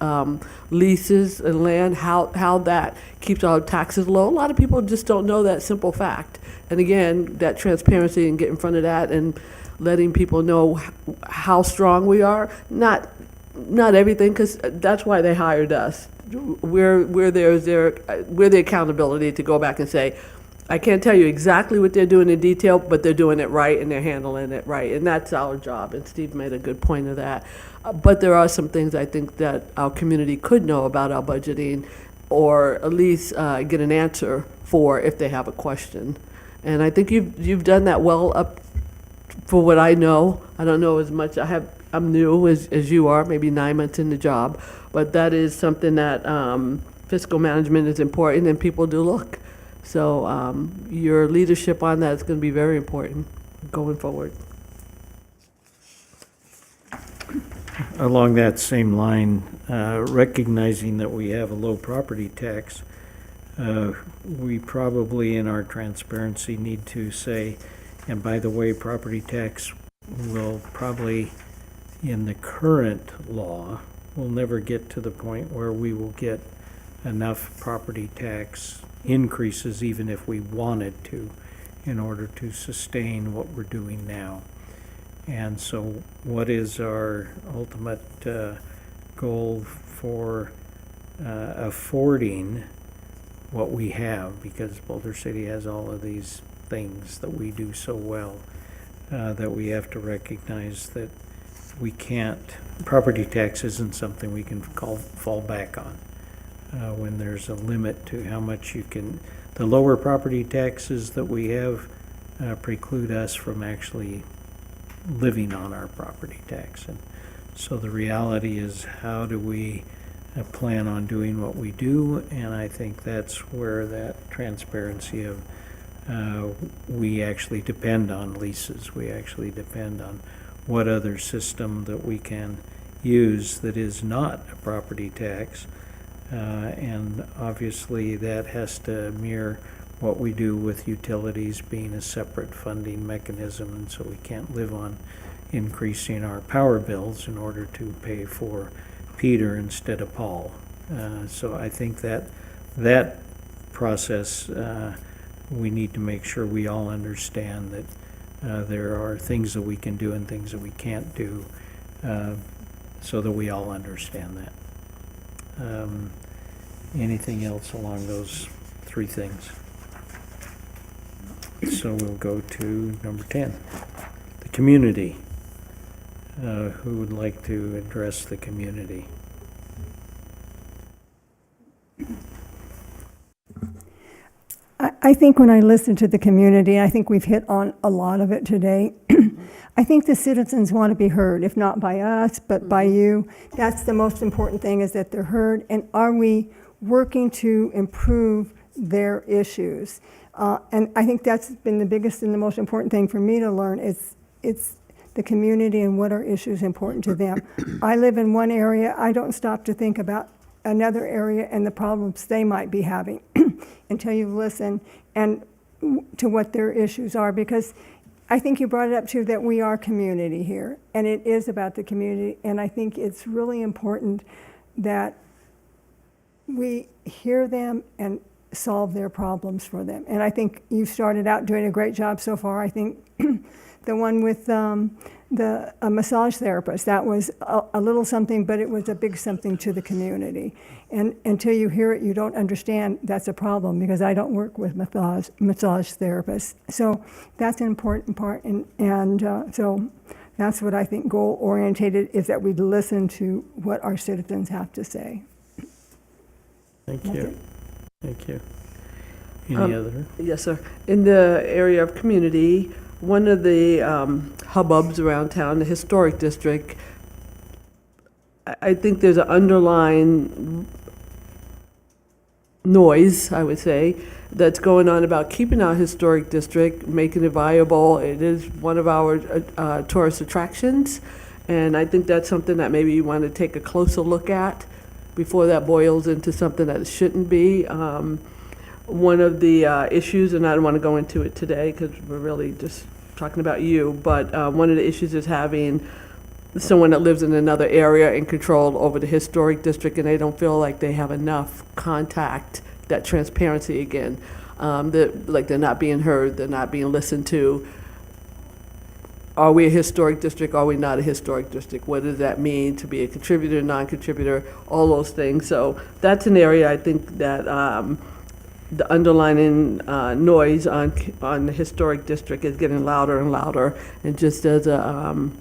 leases and land, how that keeps our taxes low. A lot of people just don't know that simple fact. And again, that transparency and get in front of that and letting people know how strong we are. Not everything, because that's why they hired us. We're the accountability to go back and say, I can't tell you exactly what they're doing in detail, but they're doing it right and they're handling it right, and that's our job, and Steve made a good point of that. But there are some things I think that our community could know about our budgeting, or at least get an answer for if they have a question. And I think you've done that well up for what I know. I don't know as much. I'm new as you are, maybe 9 months in the job, but that is something that fiscal management is important, and people do look. So your leadership on that is going to be very important going forward. Along that same line, recognizing that we have a low property tax, we probably in our transparency need to say, and by the way, property tax will probably, in the current law, will never get to the point where we will get enough property tax increases, even if we wanted to, in order to sustain what we're doing now. And so what is our ultimate goal for affording what we have? Because Boulder City has all of these things that we do so well, that we have to recognize that we can't, property tax isn't something we can fall back on. When there's a limit to how much you can, the lower property taxes that we have preclude us from actually living on our property tax. And so the reality is, how do we plan on doing what we do? And I think that's where that transparency of we actually depend on leases. We actually depend on what other system that we can use that is not a property tax. And obviously, that has to mirror what we do with utilities being a separate funding mechanism, and so we can't live on increasing our power bills in order to pay for Peter instead of Paul. So I think that process, we need to make sure we all understand that there are things that we can do and things that we can't do, so that we all understand that. Anything else along those three things? So we'll go to number 10, the community. Who would like to address the community? I think when I listen to the community, I think we've hit on a lot of it today. I think the citizens want to be heard, if not by us, but by you. That's the most important thing, is that they're heard. And are we working to improve their issues? And I think that's been the biggest and the most important thing for me to learn is it's the community and what are issues important to them. I live in one area. I don't stop to think about another area and the problems they might be having until you listen and to what their issues are, because I think you brought it up too, that we are community here, and it is about the community, and I think it's really important that we hear them and solve their problems for them. And I think you've started out doing a great job so far. I think the one with the massage therapist, that was a little something, but it was a big something to the community. And until you hear it, you don't understand that's a problem, because I don't work with massage therapists. So that's an important part. And so that's what I think goal-orientated is, that we listen to what our citizens have to say. Thank you. Thank you. Any other? Yes, sir. In the area of community, one of the hubbubs around town, the historic district, I think there's an underlying noise, I would say, that's going on about keeping our historic district, making it viable. It is one of our tourist attractions, and I think that's something that maybe you want to take a closer look at before that boils into something that it shouldn't be. One of the issues, and I don't want to go into it today because we're really just talking about you, but one of the issues is having someone that lives in another area and control over the historic district, and they don't feel like they have enough contact, that transparency again. They're not being heard, they're not being listened to. Are we a historic district? Are we not a historic district? What does that mean to be a contributor, non-contributor, all those things? So that's an area I think that the underlying noise on the historic district is getting louder and louder. And just as a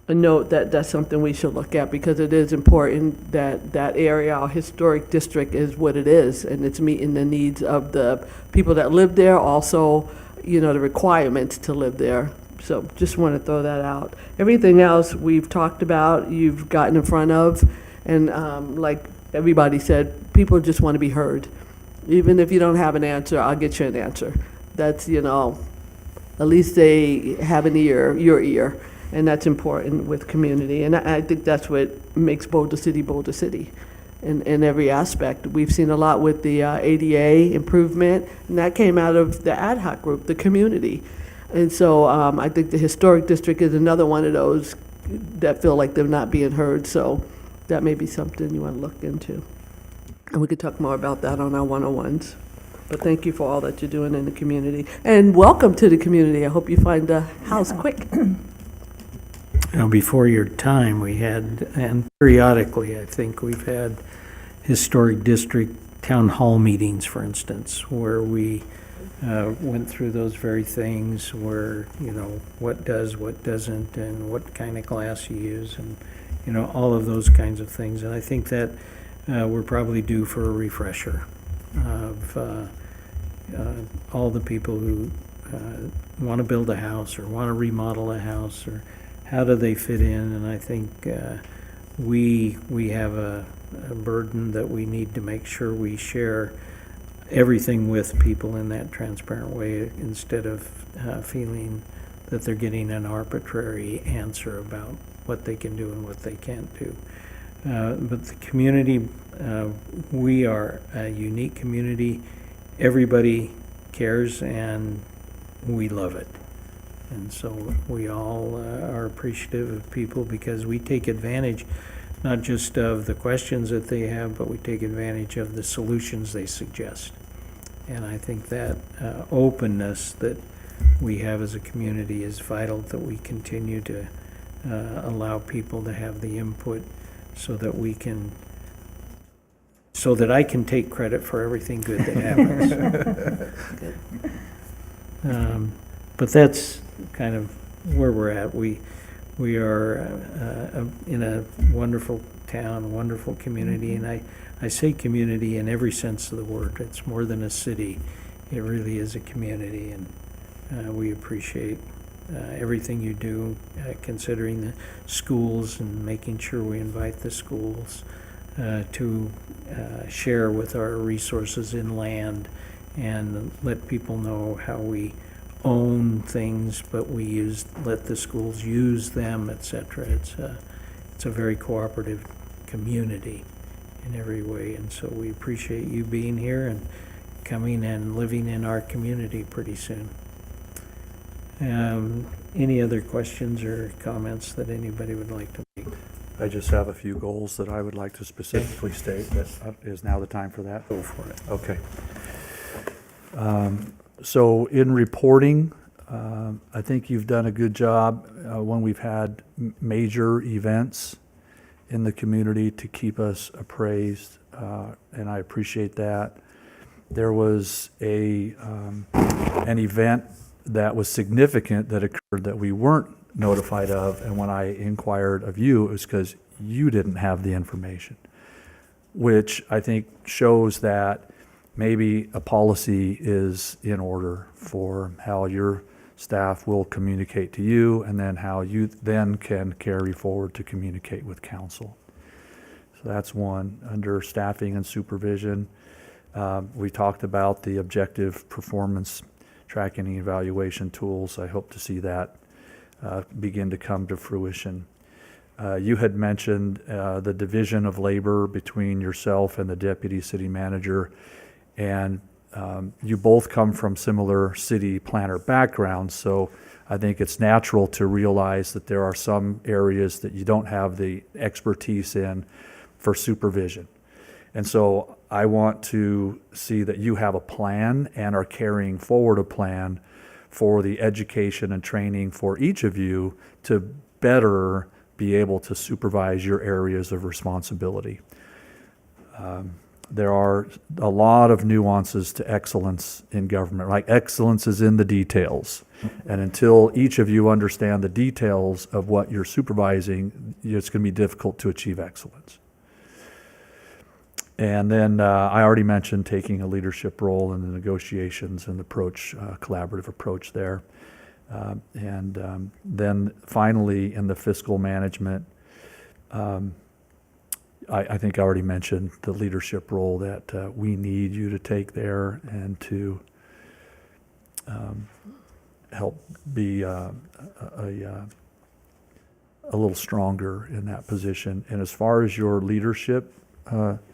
note, that's something we should look at, because it is important that that area, our historic district, is what it is, and it's meeting the needs of the people that live there, also, the requirements to live there. So just want to throw that out. Everything else we've talked about, you've gotten in front of, and like everybody said, people just want to be heard. Even if you don't have an answer, I'll get you an answer. That's, at least they have an ear, your ear, and that's important with community. And I think that's what makes Boulder City in every aspect. We've seen a lot with the ADA improvement, and that came out of the ad hoc group, the community. And so I think the historic district is another one of those that feel like they're not being heard. So that may be something you want to look into. And we could talk more about that on our one-on-ones. But thank you for all that you're doing in the community. And welcome to the community. I hope you find the house quick. Before your time, we had, and periodically, I think we've had historic district town hall meetings, for instance, where we went through those very things, where, what does, what doesn't, and what kind of glass you use, and, all of those kinds of things. And I think that we're probably due for a refresher of all the people who want to build a house or want to remodel a house, or how do they fit in. And I think we have a burden that we need to make sure we share everything with people in that transparent way instead of feeling that they're getting an arbitrary answer about what they can do and what they can't do. But the community, we are a unique community. Everybody cares and we love it. And so we all are appreciative of people because we take advantage not just of the questions that they have, but we take advantage of the solutions they suggest. And I think that openness that we have as a community is vital, that we continue to allow people to have the input so that we can, so that I can take credit for everything good that happens. But that's kind of where we're at. We are in a wonderful town, wonderful community, and I say community in every sense of the word. It's more than a city. It really is a community, and we appreciate everything you do, considering the schools and making sure we invite the schools to share with our resources in land and let people know how we own things, but we let the schools use them, etc. It's a very cooperative community in every way, and so we appreciate you being here and coming and living in our community pretty soon. Any other questions or comments that anybody would like to make? I just have a few goals that I would like to specifically state. Is now the time for that? Go for it. Okay. So in reporting, I think you've done a good job when we've had major events in the community to keep us appraised, and I appreciate that. There was an event that was significant that occurred that we weren't notified of, and when I inquired of you, it was because you didn't have the information, which I think shows that maybe a policy is in order for how your staff will communicate to you and then how you then can carry forward to communicate with council. So that's one. Under staffing and supervision, we talked about the objective performance tracking and evaluation tools. I hope to see that begin to come to fruition. You had mentioned the division of labor between yourself and the deputy city manager, and you both come from similar city planner backgrounds, so I think it's natural to realize that there are some areas that you don't have the expertise in for supervision. And so I want to see that you have a plan and are carrying forward a plan for the education and training for each of you to better be able to supervise your areas of responsibility. There are a lot of nuances to excellence in government, right? Excellence is in the details. And until each of you understand the details of what you're supervising, it's going to be difficult to achieve excellence. And then I already mentioned taking a leadership role in the negotiations and approach, collaborative approach there. And then finally, in the fiscal management, I think I already mentioned the leadership role that we need you to take there and to help be a little stronger in that position. And as far as your leadership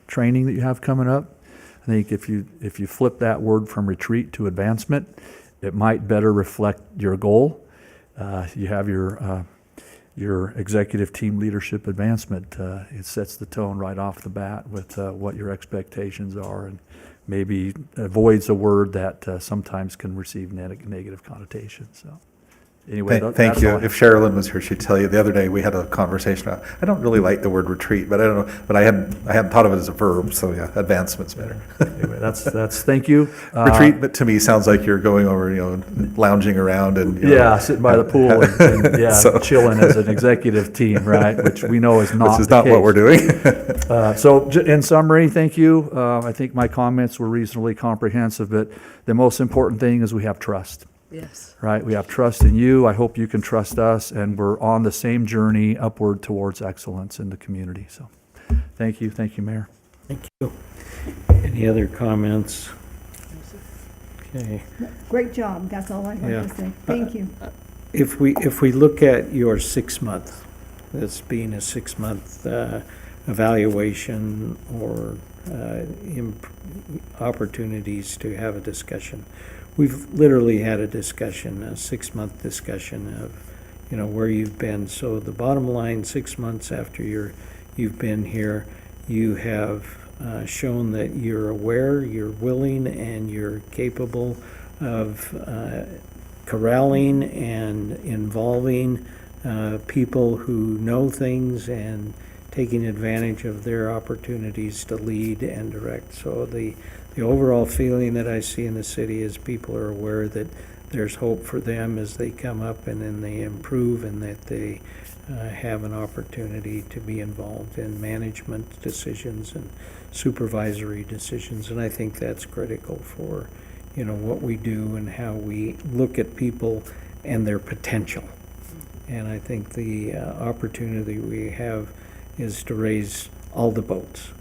training that you have coming up, I think if you flip that word from retreat to advancement, it might better reflect your goal. You have your executive team leadership advancement. It sets the tone right off the bat with what your expectations are, and maybe avoids a word that sometimes can receive negative connotations. So anyway, Thank that's you. all I If Sherilyn was here, she'd tell you. The other day, we had a conversation. I don't really like the word retreat, but I don't know. But I hadn't thought of it as a verb. So yeah, advancement's better. Anyway, that's thank you. Retreat, but to me, sounds like you're going over, lounging around and Yeah, sitting by the pool and yeah, So- chilling as an executive team, right? Which we know is not This is the not what case. we're doing. In summary, thank you. I think my comments were reasonably comprehensive, but the most important thing is we have trust, Yes. right? We have trust in you. I hope you can trust us, and we're on the same journey upward towards excellence in the community. So, thank you, Mayor. Thank you. Any other comments Okay. Great job, that's all I Yeah. have to say. Thank you. If we look at your 6-month, this being a 6-month evaluation or opportunities to have a discussion, we've literally had a discussion, a 6-month discussion of, where you've been. So the bottom line, 6 months after you've been here, you have shown that you're aware, you're willing, and you're capable of corralling and involving people who know things and taking advantage of their opportunities to lead and direct. So the overall feeling that I see in the city is people are aware that there's hope for them as they come up and then they improve, and that they have an opportunity to be involved in management decisions and supervisory decisions. And I think that's critical for what we do and how we look at people and their potential. And I think the opportunity we have is to raise all the boats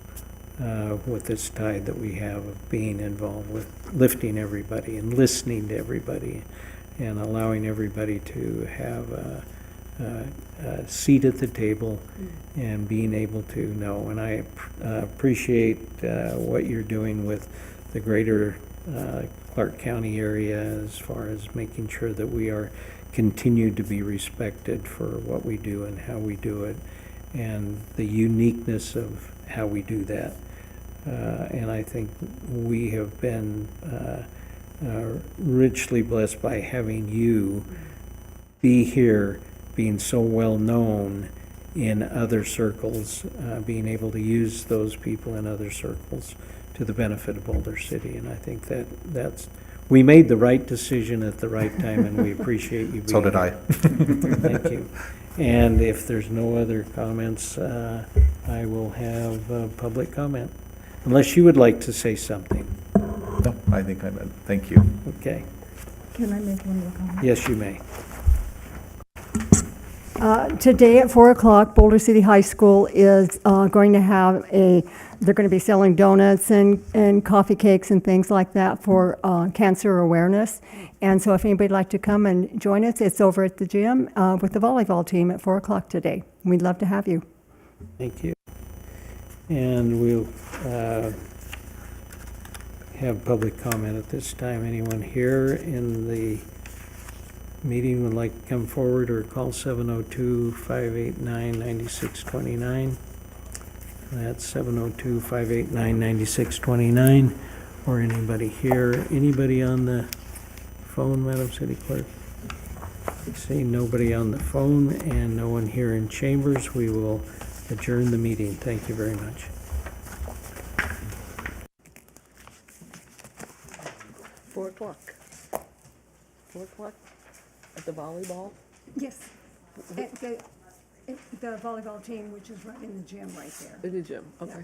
with this tide that we have of being involved with lifting everybody and listening to everybody and allowing everybody to have a seat at the table and being able to know. And I appreciate what you're doing with the greater Clark County area as far as making sure that we are continued to be respected for what we do and how we do it, and the uniqueness of how we do that. And I think we have been richly blessed by having you be here, being so well known in other circles, being able to use those people in other circles to the benefit of Boulder City. And I think we made the right decision at the right time, and we appreciate you being So did I. here. Thank you. And if there's no other comments, I will have public comment, unless you would like to say something. No, I think I'm in. Thank you. Okay. Can I make one more comment? Yes, you may. Today at 4 o'clock, Boulder City High School is going to have they're going to be selling donuts and coffee cakes and things like that for cancer awareness. And so if anybody'd like to come and join us, it's over at the gym with the volleyball team at 4 o'clock today. We'd love to have you. Thank you. And we'll have public comment at this time. Anyone here in the meeting would like to come forward or call 702-589-9629. That's 702-589-9629. Or anybody here. Anybody on the phone, Madam City Clerk? I see nobody on the phone and no one here in chambers. We will adjourn the meeting. Thank you very much. 4 o'clock. 4 o'clock at the volleyball? Yes. The volleyball team, which is right in the gym right there. In the gym, okay.